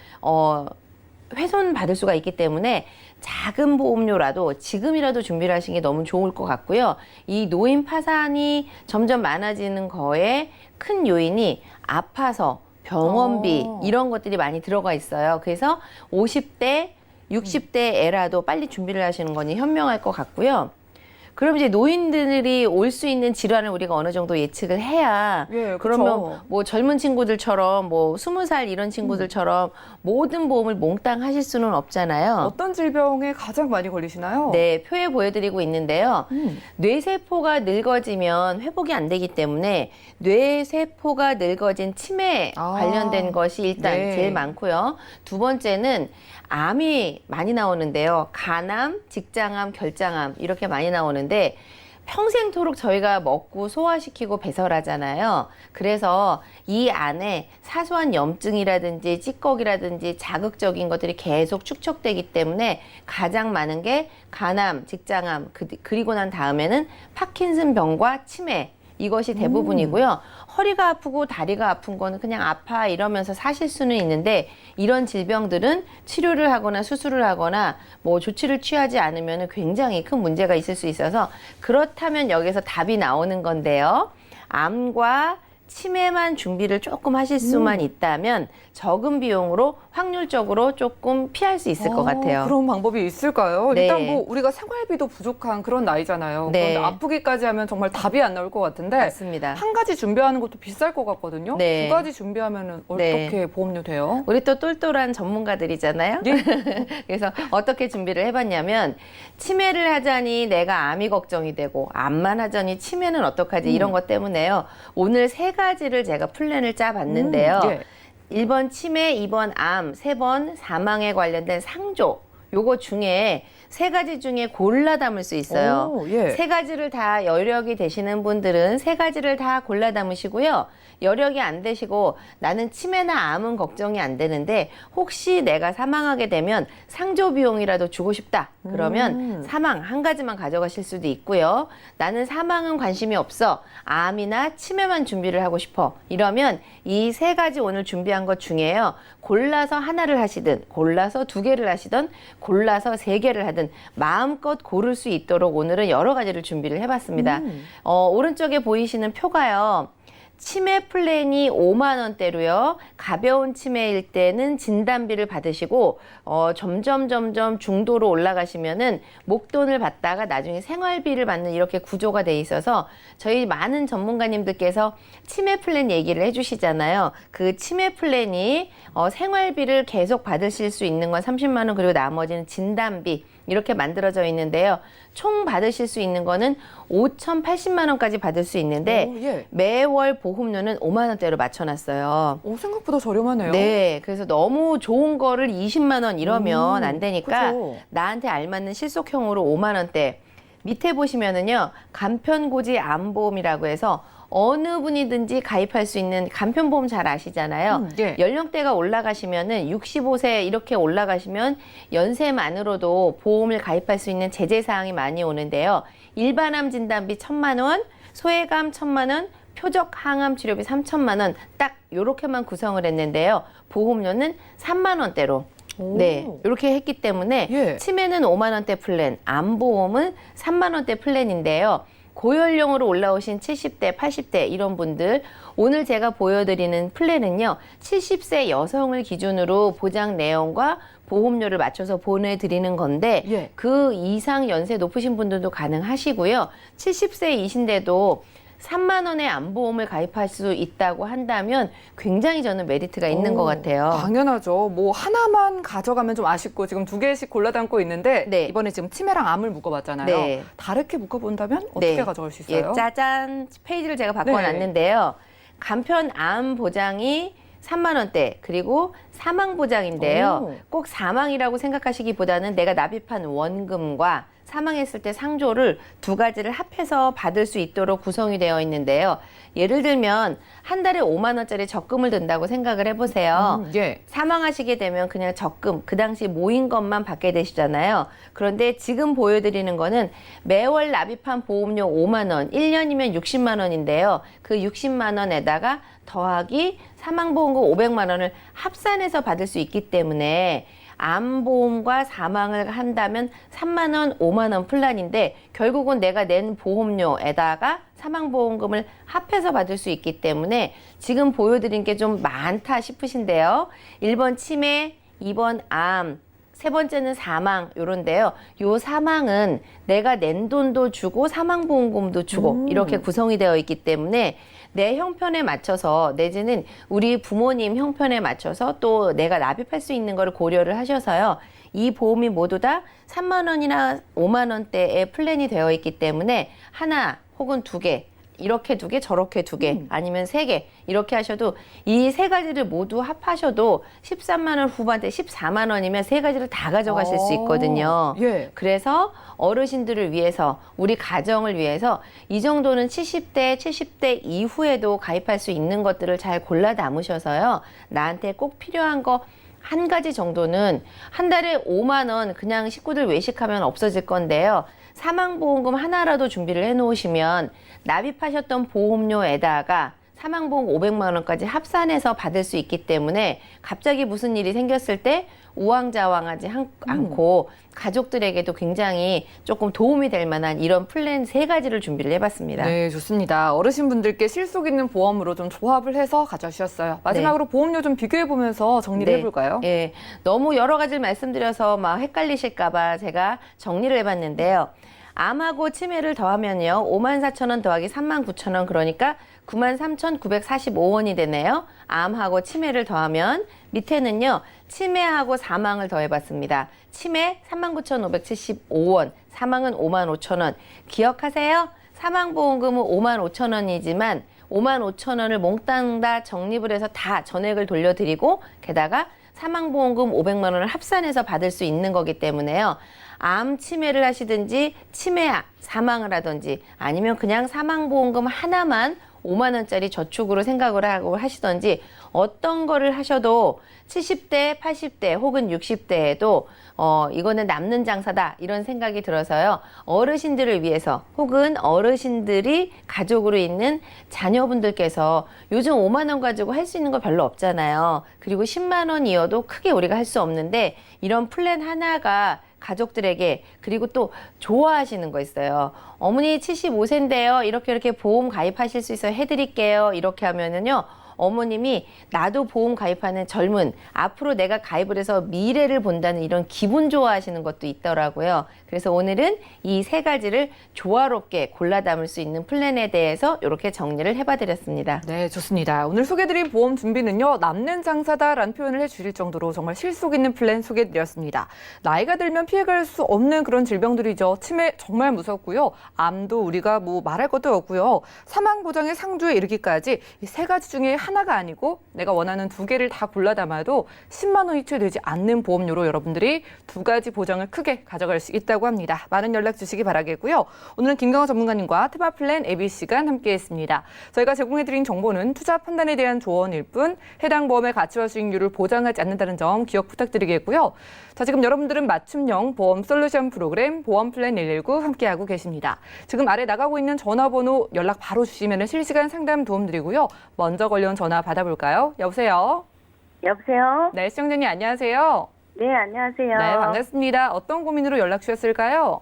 훼손받을 수가 있기 때문에 작은 보험료라도 지금이라도 준비를 하시는 게 너무 좋을 것 같고요. 이 노인 파산이 점점 많아지는 거에 큰 요인이 아파서 병원비 이런 것들이 많이 들어가 있어요. 그래서 50대, 60대 애라도 빨리 준비를 하시는 거니 현명할 것 같고요. 그럼 이제 노인들이 올 수 있는 질환을 우리가 어느 정도 예측을 해야 그러면 뭐 젊은 친구들처럼 뭐 20살 이런 친구들처럼 모든 보험을 몽땅 하실 수는 없잖아요. 어떤 질병에 가장 많이 걸리시나요? 네, 표에 보여드리고 있는데요. 뇌세포가 늙어지면 회복이 안 되기 때문에 뇌세포가 늙어진 치매 관련된 것이 일단 제일 많고요. 두 번째는 암이 많이 나오는데요. 간암, 직장암, 결장암 이렇게 많이 나오는데 평생토록 저희가 먹고 소화시키고 배설하잖아요. 그래서 이 안에 사소한 염증이라든지 찌꺼기라든지 자극적인 것들이 계속 축적되기 때문에 가장 많은 게 간암, 직장암, 그리고 난 다음에는 파킨슨 병과 치매, 이것이 대부분이고요. 허리가 아프고 다리가 아픈 거는 그냥 아파 이러면서 사실 수는 있는데 이런 질병들은 치료를 하거나 수술을 하거나 뭐 조치를 취하지 않으면 굉장히 큰 문제가 있을 수 있어서 그렇다면 여기서 답이 나오는 건데요. 암과 치매만 준비를 조금 하실 수만 있다면 적은 비용으로 확률적으로 조금 피할 수 있을 것 같아요. 그런 방법이 있을까요? 네. 일단 뭐 우리가 생활비도 부족한 그런 나이잖아요. 네. 그런데 아프기까지 하면 정말 답이 안 나올 것 같은데 맞습니다. 한 가지 준비하는 것도 비쌀 것 같거든요. 네. 두 가지 준비하면 어떻게 네. 보험료 돼요? 우리 또 똘똘한 전문가들이잖아요. 그래서 어떻게 준비를 해봤냐면 치매를 하자니 내가 암이 걱정이 되고 암만 하자니 치매는 어떡하지 이런 것 때문에요. 오늘 세 가지를 제가 플랜을 짜봤는데요. 예. 1번 치매, 2번 암, 3번 사망에 관련된 상조. 요거 중에 세 가지 중에 골라 담을 수 있어요. 오, 예. 세 가지를 다 여력이 되시는 분들은 세 가지를 다 골라 담으시고요. 여력이 안 되시고 나는 치매나 암은 걱정이 안 되는데 혹시 내가 사망하게 되면 상조 비용이라도 주고 싶다. 그러면 사망 한 가지만 가져가실 수도 있고요. 나는 사망은 관심이 없어. 암이나 치매만 준비를 하고 싶어. 이러면 이 세 가지 오늘 준비한 것 중에요. 골라서 하나를 하시든 골라서 두 개를 하시든 골라서 세 개를 하든 마음껏 고를 수 있도록 오늘은 여러 가지를 준비를 해봤습니다. 오른쪽에 보이시는 표가요. 치매 플랜이 5만 원대로요. 가벼운 치매일 때는 진단비를 받으시고 점점 중도로 올라가시면은 목돈을 받다가 나중에 생활비를 받는 이렇게 구조가 돼 있어서 저희 많은 전문가님들께서 치매 플랜 얘기를 해주시잖아요. 그 치매 플랜이 생활비를 계속 받으실 수 있는 건 30만 원 그리고 나머지는 진단비 이렇게 만들어져 있는데요. 총 받으실 수 있는 거는 5,080만 원까지 받을 수 있는데 오, 예. 매월 보험료는 5만 원대로 맞춰놨어요. 오, 생각보다 저렴하네요. 네, 그래서 너무 좋은 거를 20만 원 이러면 안 되니까 그죠. 나한테 알맞는 실속형으로 5만 원대. 밑에 보시면은요, 간편고지 암보험이라고 해서 어느 분이든지 가입할 수 있는 간편보험 잘 아시잖아요. 예. 연령대가 올라가시면은 65세 이렇게 올라가시면 연세만으로도 보험을 가입할 수 있는 제재사항이 많이 오는데요. 일반암 진단비 1,000만 원, 소외감 1,000만 원, 표적 항암 치료비 3,000만 원 딱 요렇게만 구성을 했는데요. 보험료는 3만 원대로 네, 이렇게 했기 때문에 예. 치매는 5만 원대 플랜, 암보험은 3만 원대 플랜인데요. 고연령으로 올라오신 70대, 80대 이런 분들 오늘 제가 보여드리는 플랜은요. 70세 여성을 기준으로 보장 내용과 보험료를 맞춰서 보내드리는 건데 예. 그 이상 연세 높으신 분들도 가능하시고요. 70세이신데도 3만 원의 암보험을 가입할 수 있다고 한다면 굉장히 저는 메리트가 있는 것 같아요. 당연하죠. 뭐 하나만 가져가면 좀 아쉽고 지금 두 개씩 골라 담고 있는데 네. 이번에 지금 치매랑 암을 묶어봤잖아요. 네. 다르게 묶어본다면 어떻게 네. 가져갈 수 있어요? 예, 짜잔 페이지를 제가 바꿔놨는데요. 간편 암 보장이 3만 원대 그리고 사망 보장인데요. 오. 꼭 사망이라고 생각하시기보다는 내가 납입한 원금과 사망했을 때 상조를 두 가지를 합해서 받을 수 있도록 구성이 되어 있는데요. 예를 들면 한 달에 5만 원짜리 적금을 든다고 생각을 해보세요. 예. 사망하시게 되면 그냥 적금, 그 당시 모인 것만 받게 되시잖아요. 그런데 지금 보여드리는 거는 매월 납입한 보험료 5만 원, 1년이면 60만 원인데요. 그 60만 원에다가 더하기 사망보험금 500만 원을 합산해서 받을 수 있기 때문에 암보험과 사망을 한다면 3만 원, 5만 원 플랜인데 결국은 내가 낸 보험료에다가 사망보험금을 합해서 받을 수 있기 때문에 지금 보여드린 게 좀 많다 싶으신데요. 1번 치매, 2번 암, 세 번째는 사망 요런데요. 요 사망은 내가 낸 돈도 주고 사망보험금도 주고 이렇게 구성이 되어 있기 때문에 내 형편에 맞춰서 내지는 우리 부모님 형편에 맞춰서 또 내가 납입할 수 있는 거를 고려를 하셔서요. 이 보험이 모두 다 3만 원이나 5만 원대의 플랜이 되어 있기 때문에 하나 혹은 두 개 이렇게 2개, 저렇게 2개, 아니면 3개 이렇게 하셔도 이 3가지를 모두 합하셔도 13만 원 후반대 14만 원이면 3가지를 다 가져가실 수 있거든요. 예. 그래서 어르신들을 위해서 우리 가정을 위해서 이 정도는 70대 이후에도 가입할 수 있는 것들을 잘 골라 담으셔서요. 나한테 꼭 필요한 거 한 가지 정도는 한 달에 5만 원 그냥 식구들 외식하면 없어질 건데요. 사망보험금 하나라도 준비를 해 놓으시면 납입하셨던 보험료에다가 사망보험 500만 원까지 합산해서 받을 수 있기 때문에 갑자기 무슨 일이 생겼을 때 우왕좌왕하지 않고 가족들에게도 굉장히 조금 도움이 될 만한 이런 플랜 3가지를 준비를 해봤습니다. 네, 좋습니다. 어르신분들께 실속 있는 보험으로 좀 조합을 해서 가져주셨어요. 마지막으로 보험료 좀 비교해보면서 정리를 네. 해볼까요? 예, 너무 여러 가지를 말씀드려서 막 헷갈리실까봐 제가 정리를 해봤는데요. 암하고 치매를 더하면요. 54,000원 더하기 39,000원 그러니까 93,945원이 되네요. 암하고 치매를 더하면 밑에는요. 치매하고 사망을 더해봤습니다. 치매 39,575원, 사망은 55,000원. 기억하세요? 사망보험금은 55,000원이지만 55,000원을 몽땅 다 적립을 해서 다 전액을 돌려드리고 게다가 사망보험금 500만 원을 합산해서 받을 수 있는 거기 때문에요. 암 치매를 하시든지 치매 사망을 하든지 아니면 그냥 사망보험금 하나만 5만 원짜리 저축으로 생각을 하고 하시든지 어떤 거를 하셔도 70대, 80대 혹은 60대에도 이거는 남는 장사다 이런 생각이 들어서요. 어르신들을 위해서 혹은 어르신들이 가족으로 있는 자녀분들께서 요즘 5만 원 가지고 할 수 있는 거 별로 없잖아요. 그리고 10만 원이어도 크게 우리가 할 수 없는데 이런 플랜 하나가 가족들에게 그리고 또 좋아하시는 거 있어요. 어머니 75세인데요. 이렇게 보험 가입하실 수 있어요. 해드릴게요. 이렇게 하면은요. 어머님이 나도 보험 가입하는 젊은 앞으로 내가 가입을 해서 미래를 본다는 이런 기분 좋아하시는 것도 있더라고요. 그래서 오늘은 이 3가지를 조화롭게 골라 담을 수 있는 플랜에 대해서 이렇게 정리를 해봐드렸습니다. 네, 좋습니다. 오늘 소개드린 보험 준비는요. 남는 장사다라는 표현을 해주실 정도로 정말 실속 있는 플랜 소개해드렸습니다. 나이가 들면 피해갈 수 없는 그런 질병들이죠. 치매 정말 무섭고요. 암도 우리가 뭐 말할 것도 없고요. 사망보장의 상주에 이르기까지 이 3가지 중에 하나가 아니고 내가 원하는 2개를 다 골라 담아도 10만 원이 채 되지 않는 보험료로 여러분들이 2가지 보장을 크게 가져갈 수 있다고 합니다. 많은 연락 주시기 바라겠고요. 오늘은 김강호 전문가님과 테마 플랜 AB 시간 함께했습니다. 저희가 제공해드린 정보는 투자 판단에 대한 조언일 뿐 해당 보험의 가치와 수익률을 보장하지 않는다는 점 기억 부탁드리겠고요. 자, 지금 여러분들은 맞춤형 보험 솔루션 프로그램 보험 플랜 119 함께하고 계십니다. 지금 아래 나가고 있는 전화번호 연락 바로 주시면 실시간 상담 도움 드리고요. 먼저 걸려온 전화 받아볼까요? 여보세요? 여보세요? 네, 시청자님 안녕하세요. 네, 안녕하세요. 네, 반갑습니다. 어떤 고민으로 연락 주셨을까요?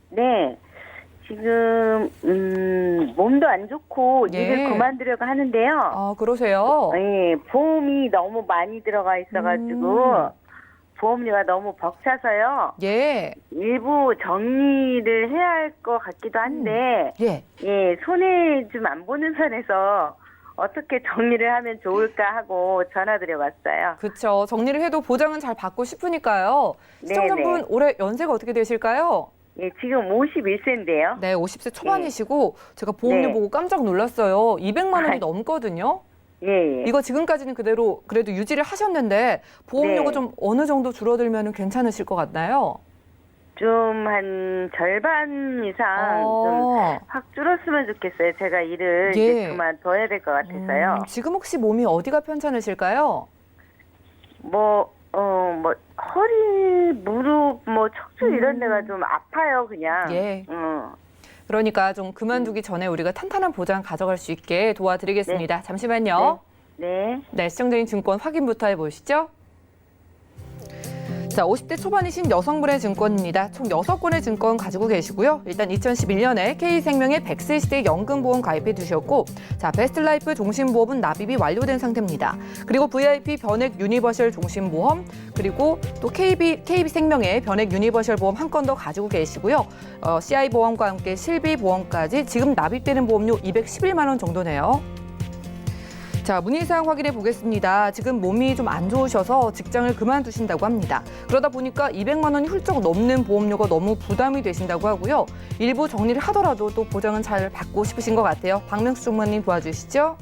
네, 지금 몸도 안 좋고 예. 일을 그만두려고 하는데요. 그러세요? 예, 보험이 너무 많이 들어가 있어가지고 보험료가 너무 벅차서요. 예. 일부 정리를 해야 할 것 같기도 한데 예. 예, 손해 좀 안 보는 선에서 어떻게 정리를 하면 좋을까 하고 전화드려봤어요. 그렇죠. 정리를 해도 보장은 잘 받고 싶으니까요. 시청자분 올해 연세가 어떻게 되실까요? 예, 지금 51세인데요. 네, 50세 초반이시고 제가 보험료 네. 보고 깜짝 놀랐어요. 200만 원이 넘거든요. 예, 예. 이거 지금까지는 그대로 그래도 유지를 하셨는데 보험료가 네. 좀 어느 정도 줄어들면 괜찮으실 것 같나요? 좀 한 절반 이상 좀 확 줄었으면 좋겠어요. 제가 일을 예. 이제 그만둬야 될 것 같아서요. 지금 혹시 몸이 어디가 편찮으실까요? 허리, 무릎, 척추 이런 데가 좀 아파요, 그냥. 예. 그러니까 좀 그만두기 전에 우리가 탄탄한 보장 가져갈 수 있게 도와드리겠습니다. 잠시만요. 네. 네, 시청자님 증권 확인부터 해보시죠. 자, 50대 초반이신 여성분의 증권입니다. 총 6건의 증권 가지고 계시고요. 일단 2011년에 K생명의 100세 시대 연금보험 가입해 두셨고, 자, 베스트라이프 종신보험은 납입이 완료된 상태입니다. 그리고 VIP 변액 유니버셜 종신보험, 그리고 또 KB생명의 변액 유니버셜 보험 한 건 더 가지고 계시고요. CI 보험과 함께 실비 보험까지 지금 납입되는 보험료 211만 원 정도네요. 자, 문의사항 확인해 보겠습니다. 지금 몸이 좀 안 좋으셔서 직장을 그만두신다고 합니다. 그러다 보니까 200만 원이 훌쩍 넘는 보험료가 너무 부담이 되신다고 하고요. 일부 정리를 하더라도 또 보장은 잘 받고 싶으신 것 같아요. 박명수 총무님 도와주시죠.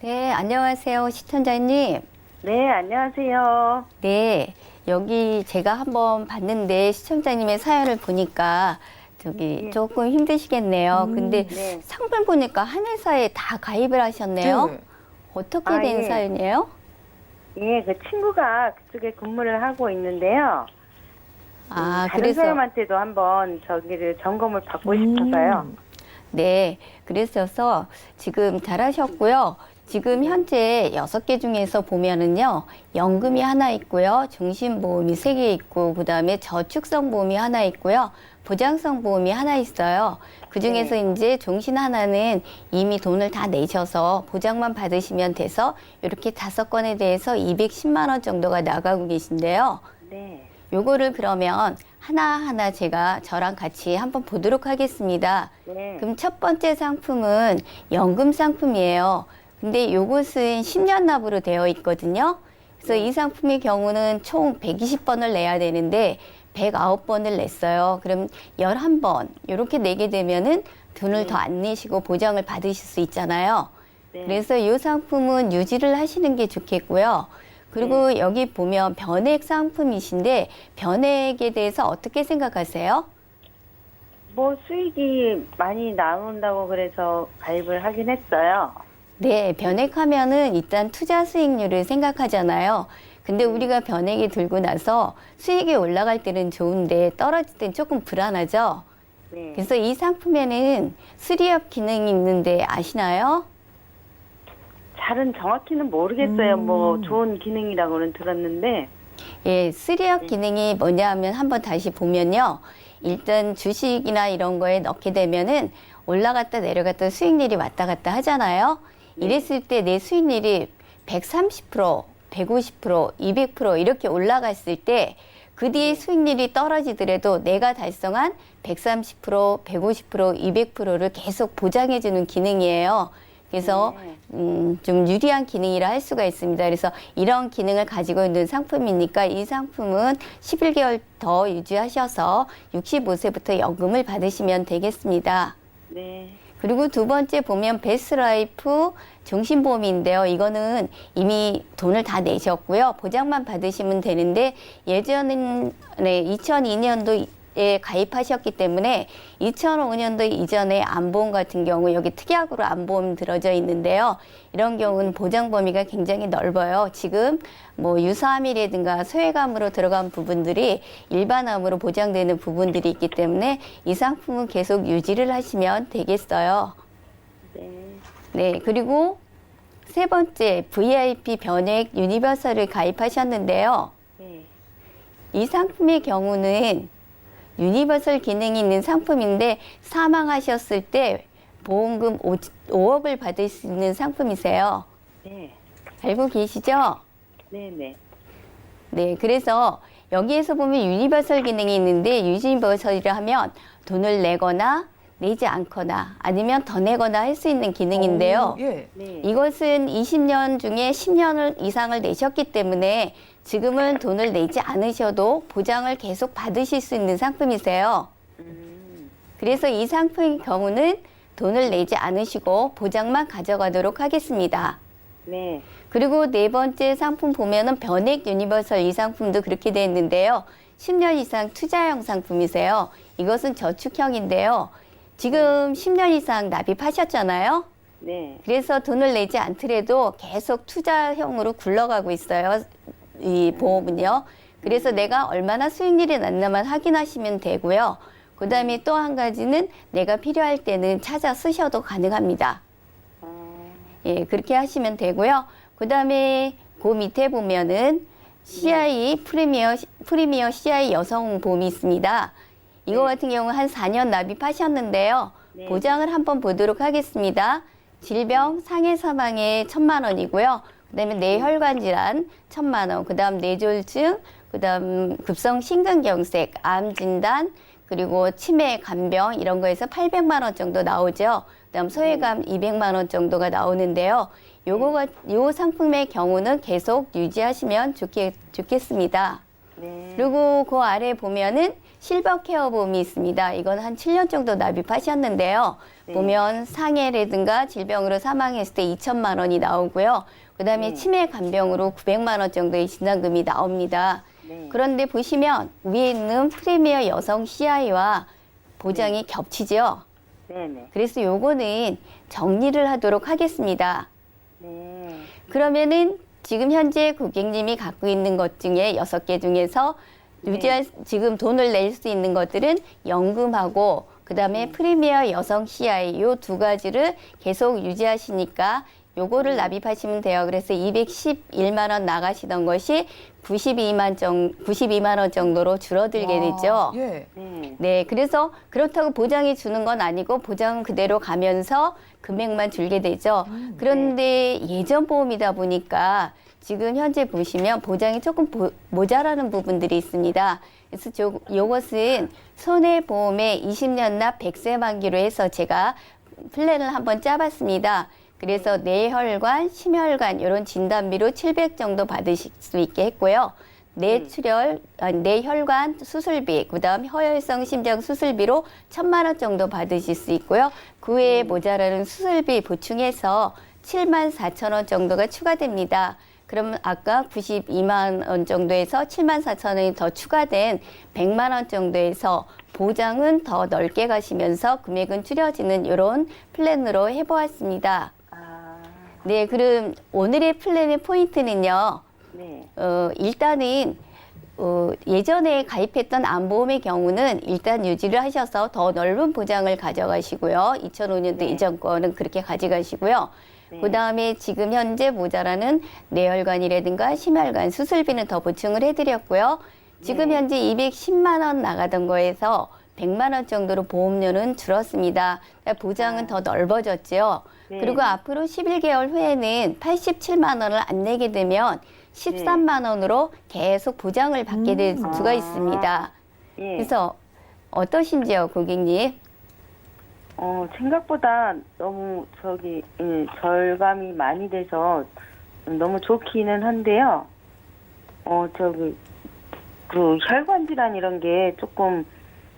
네, 안녕하세요, 시청자님. 네, 안녕하세요. 네, 여기 제가 한번 봤는데 시청자님의 사연을 보니까 저기 조금 힘드시겠네요. 근데 네. 상품 보니까 한 회사에 다 가입을 하셨네요. 네. 어떻게 아, 된 예. 사연이에요? 예, 그 친구가 그쪽에 근무를 하고 있는데요. 아, 다른 그래서 사람한테도 한번 저기를 점검을 받고 싶어서요. 네, 그랬어서 지금 잘하셨고요. 지금 현재 6개 중에서 보면은요, 연금이 하나 있고요, 종신보험이 3개 있고, 그 다음에 저축성 보험이 하나 있고요, 보장성 보험이 하나 있어요. 그 중에서 이제 종신 하나는 이미 돈을 다 내셔서 보장만 받으시면 돼서 이렇게 5건에 대해서 210만 원 정도가 나가고 계신데요. 네. 요거를 그러면 하나하나 제가 저랑 같이 한번 보도록 하겠습니다. 네. 그럼 첫 번째 상품은 연금 상품이에요. 근데 요것은 10년 납으로 되어 있거든요. 그래서 이 상품의 경우는 총 120번을 내야 되는데 109번을 냈어요. 그럼 11번 이렇게 내게 되면은 돈을 더 안 내시고 보장을 받으실 수 있잖아요. 네. 그래서 이 상품은 유지를 하시는 게 좋겠고요. 그리고 여기 보면 변액 상품이신데 변액에 대해서 어떻게 생각하세요? 뭐 수익이 많이 나온다고 그래서 가입을 하긴 했어요. 네, 변액하면은 일단 투자 수익률을 생각하잖아요. 근데 우리가 변액이 들고 나서 수익이 올라갈 때는 좋은데 떨어질 땐 조금 불안하죠. 네. 그래서 이 상품에는 수리업 기능이 있는데 아시나요? 잘은 정확히는 모르겠어요. 뭐 좋은 기능이라고는 들었는데. 예, 수리업 기능이 뭐냐 하면 한번 다시 보면요. 일단 주식이나 이런 거에 넣게 되면은 올라갔다 내려갔다 수익률이 왔다 갔다 하잖아요. 이랬을 때 내 수익률이 130%, 150%, 200% 이렇게 올라갔을 때 그 뒤에 수익률이 떨어지더라도 내가 달성한 130%, 150%, 200%를 계속 보장해주는 기능이에요. 그래서 좀 유리한 기능이라 할 수가 있습니다. 그래서 이런 기능을 가지고 있는 상품이니까 이 상품은 11개월 더 유지하셔서 65세부터 연금을 받으시면 되겠습니다. 네. 그리고 두 번째 보면 베스트라이프 종신보험인데요. 이거는 이미 돈을 다 내셨고요. 보장만 받으시면 되는데 예전에 2002년도에 가입하셨기 때문에 2005년도 이전에 안보험 같은 경우 여기 특약으로 안보험 들어져 있는데요. 이런 경우는 보장 범위가 굉장히 넓어요. 지금 뭐 유사암이라든가 소외감으로 들어간 부분들이 일반암으로 보장되는 부분들이 있기 때문에 이 상품은 계속 유지를 하시면 되겠어요. 네. 네, 그리고 세 번째 VIP 변액 유니버설을 가입하셨는데요. 네. 이 상품의 경우는 유니버설 기능이 있는 상품인데 사망하셨을 때 보험금 5억을 받을 수 있는 상품이세요. 네. 알고 계시죠? 네. 네. 네, 그래서 여기에서 보면 유니버설 기능이 있는데 유니버설이라 하면 돈을 내거나 내지 않거나 아니면 더 내거나 할 수 있는 기능인데요. 예. 네. 이것은 20년 중에 10년 이상을 내셨기 때문에 지금은 돈을 내지 않으셔도 보장을 계속 받으실 수 있는 상품이세요. 그래서 이 상품의 경우는 돈을 내지 않으시고 보장만 가져가도록 하겠습니다. 네. 그리고 네 번째 상품 보면은 변액 유니버설 이 상품도 그렇게 되어 있는데요. 10년 이상 투자형 상품이세요. 이것은 저축형인데요. 지금 10년 이상 납입하셨잖아요. 네. 그래서 돈을 내지 않더라도 계속 투자형으로 굴러가고 있어요. 이 보험은요. 그래서 내가 얼마나 수익률이 났나만 확인하시면 되고요. 그 다음에 또 한 가지는 내가 필요할 때는 찾아 쓰셔도 가능합니다. 예, 그렇게 하시면 되고요. 그 다음에 그 밑에 보면은 CI 프리미어 CI 여성 보험이 있습니다. 이거 같은 경우는 한 4년 납입하셨는데요. 네. 보장을 한번 보도록 하겠습니다. 질병, 상해 사망에 1,000만 원이고요. 그다음에 뇌혈관 질환 1,000만 원, 그다음 뇌졸중, 그다음 급성 심근경색, 암 진단, 그리고 치매, 간병 이런 거에서 800만 원 정도 나오죠. 그다음 소외감 200만 원 정도가 나오는데요. 요 상품의 경우는 계속 유지하시면 좋겠습니다. 네. 그리고 그 아래 보면은 실버 케어 보험이 있습니다. 이건 한 7년 정도 납입하셨는데요. 보면 상해라든가 질병으로 사망했을 때 2천만 원이 나오고요. 그다음에 치매 간병으로 900만 원 정도의 진단금이 나옵니다. 그런데 보시면 위에 있는 프리미어 여성 CI와 보장이 겹치죠. 네네. 그래서 요거는 정리를 하도록 하겠습니다. 네. 그러면은 지금 현재 고객님이 갖고 있는 것 중에 6개 중에서 지금 돈을 낼 수 있는 것들은 연금하고 그다음에 프리미어 여성 CI 요 두 가지를 계속 유지하시니까 요거를 납입하시면 돼요. 그래서 211만 원 나가시던 것이 92만 원 정도로 줄어들게 되죠. 예. 네. 네, 그래서 그렇다고 보장해 주는 건 아니고 보장은 그대로 가면서 금액만 줄게 되죠. 그런데 예전 보험이다 보니까 지금 현재 보시면 보장이 조금 모자라는 부분들이 있습니다. 그래서 요것은 손해보험의 20년 납 100세 만기로 해서 제가 플랜을 한번 짜봤습니다. 그래서 뇌혈관, 심혈관 이런 진단비로 700 정도 받으실 수 있게 했고요. 뇌혈관 수술비, 그다음 허혈성 심장 수술비로 1,000만 원 정도 받으실 수 있고요. 그 외에 모자라는 수술비 보충해서 74,000원 정도가 추가됩니다. 그러면 아까 92만 원 정도에서 74,000원이 더 추가된 100만 원 정도에서 보장은 더 넓게 가시면서 금액은 줄여지는 이런 플랜으로 해보았습니다. 네, 그럼 오늘의 플랜의 포인트는요. 네. 일단은 예전에 가입했던 암보험의 경우는 일단 유지를 하셔서 더 넓은 보장을 가져가시고요. 2005년도 이전 거는 그렇게 가져가시고요. 그다음에 지금 현재 모자라는 뇌혈관이라든가 심혈관 수술비는 더 보충을 해드렸고요. 지금 현재 210만 원 나가던 거에서 100만 원 정도로 보험료는 줄었습니다. 그러니까 보장은 더 넓어졌죠. 그리고 앞으로 11개월 후에는 87만 원을 안 내게 되면 13만 원으로 계속 보장을 받게 될 수가 있습니다. 예. 그래서 어떠신지요, 고객님? 생각보다 너무 절감이 많이 돼서 너무 좋기는 한데요. 그 혈관 질환 이런 게 조금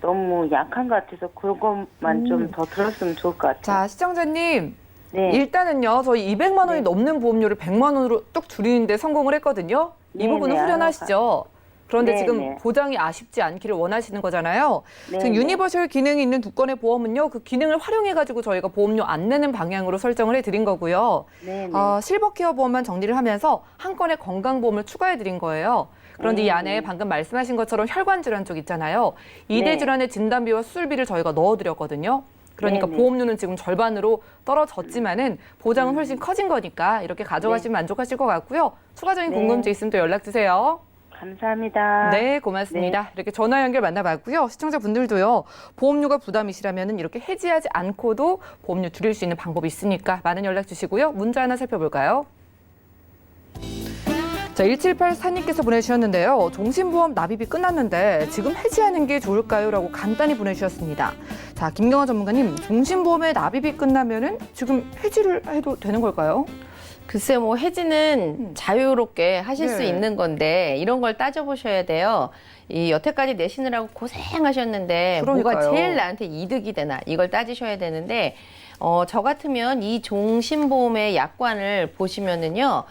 너무 약한 것 같아서 그것만 좀 더 들었으면 좋을 것 같아요. 자, 시청자님. 네. 일단은요, 저희 200만 원이 네. 넘는 보험료를 100만 원으로 뚝 줄이는데 성공을 했거든요. 이 네, 부분은 네. 후련하시죠? 그런데 네, 지금 네. 보장이 아쉽지 않기를 원하시는 거잖아요. 네, 지금 네. 유니버셜 기능이 있는 두 건의 보험은요, 그 기능을 활용해가지고 저희가 보험료 안 내는 방향으로 설정을 해드린 거고요. 네, 네. 실버케어 보험만 정리를 하면서 한 건의 건강보험을 추가해드린 거예요. 그런데 이 안에 방금 말씀하신 것처럼 혈관 질환 쪽 있잖아요. 이대 네. 질환의 진단비와 수술비를 저희가 넣어드렸거든요. 그러니까 네네. 보험료는 지금 절반으로 떨어졌지만은 보장은 훨씬 커진 거니까 이렇게 가져가시면 만족하실 것 같고요. 추가적인 네. 궁금증 있으면 또 연락 주세요. 감사합니다. 네, 고맙습니다. 이렇게 전화 연결 만나봤고요. 시청자분들도요. 보험료가 부담이시라면 이렇게 해지하지 않고도 보험료 줄일 수 있는 방법이 있으니까 많은 연락 주시고요. 문자 하나 살펴볼까요? 자, 1784님께서 보내주셨는데요. 종신보험 납입이 끝났는데 지금 해지하는 게 좋을까요? 라고 간단히 보내주셨습니다. 자, 김경화 전문가님, 종신보험의 납입이 끝나면은 지금 해지를 해도 되는 걸까요? 글쎄 뭐 해지는 자유롭게 하실 수 네. 있는 건데 이런 걸 따져보셔야 돼요. 이 여태까지 내시느라고 고생하셨는데 뭐가 그러니까요. 제일 나한테 이득이 되나 이걸 따지셔야 되는데 저 같으면 이 종신보험의 약관을 보시면은요.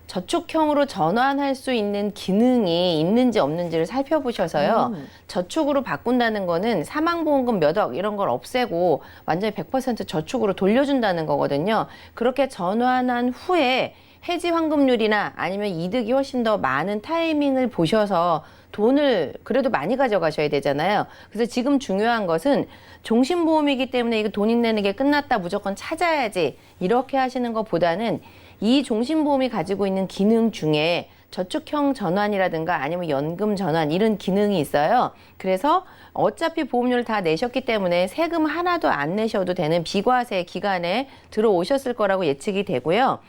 저축형으로 전환할 수 있는 기능이 있는지 없는지를 살펴보셔서요. 저축으로 바꾼다는 거는 사망보험금 몇 억 이런 걸 없애고 완전히 100% 저축으로 돌려준다는 거거든요. 그렇게 전환한 후에 해지 환급률이나 아니면 이득이 훨씬 더 많은 타이밍을 보셔서 돈을 그래도 많이 가져가셔야 되잖아요. 그래서 지금 중요한 것은 종신보험이기 때문에 이거 돈 내는 게 끝났다 무조건 찾아야지 이렇게 하시는 것보다는 이 종신보험이 가지고 있는 기능 중에 저축형 전환이라든가 아니면 연금 전환 이런 기능이 있어요. 그래서 어차피 보험료를 다 내셨기 때문에 세금 하나도 안 내셔도 되는 비과세 기간에 들어오셨을 거라고 예측이 되고요.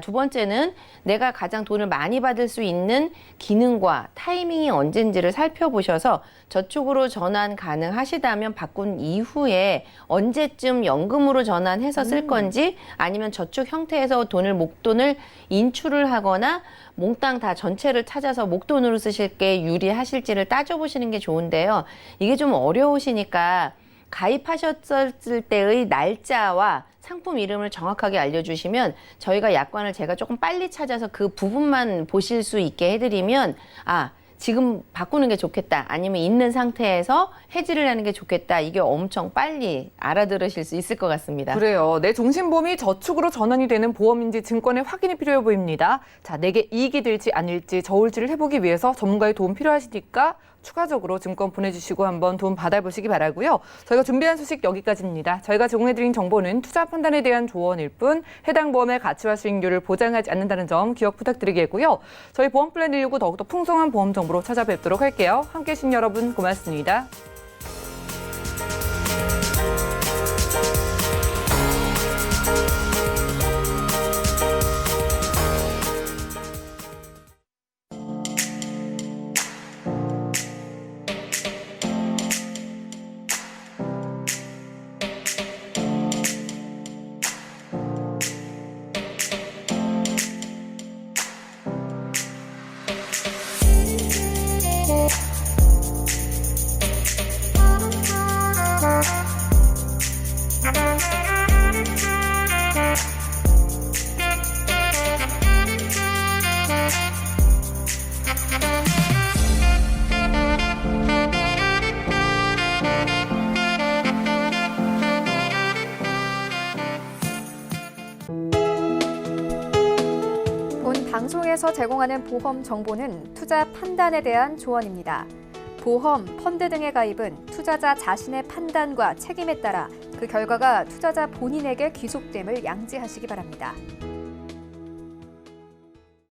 두 번째는 내가 가장 돈을 많이 받을 수 있는 기능과 타이밍이 언젠지를 살펴보셔서 저축으로 전환 가능하시다면 바꾼 이후에 언제쯤 연금으로 전환해서 쓸 건지 아니면 저축 형태에서 목돈을 인출을 하거나 몽땅 다 전체를 찾아서 목돈으로 쓰실 게 유리하실지를 따져보시는 게 좋은데요. 이게 좀 어려우시니까 가입하셨을 때의 날짜와 상품 이름을 정확하게 알려주시면 저희가 약관을 제가 조금 빨리 찾아서 그 부분만 보실 수 있게 해드리면 지금 바꾸는 게 좋겠다 아니면 있는 상태에서 해지를 하는 게 좋겠다 이게 엄청 빨리 알아들으실 수 있을 것 같습니다. 그래요. 내 종신보험이 저축으로 전환이 되는 보험인지 증권의 확인이 필요해 보입니다. 자, 내게 이익이 될지 아닐지 저울질을 해보기 위해서 전문가의 도움 필요하시니까 추가적으로 증권 보내주시고 한번 도움 받아보시기 바라고요. 저희가 준비한 소식 여기까지입니다. 저희가 제공해드린 정보는 투자 판단에 대한 조언일 뿐 해당 보험의 가치와 수익률을 보장하지 않는다는 점 기억 부탁드리겠고요. 저희 보험 플랜 169 더욱더 풍성한 보험 정보로 찾아뵙도록 할게요. 함께해 주신 여러분 고맙습니다. 본 방송에서 제공하는 보험 정보는 투자 판단에 대한 조언입니다. 보험, 펀드 등의 가입은 투자자 자신의 판단과 책임에 따라 그 결과가 투자자 본인에게 귀속됨을 양지하시기 바랍니다.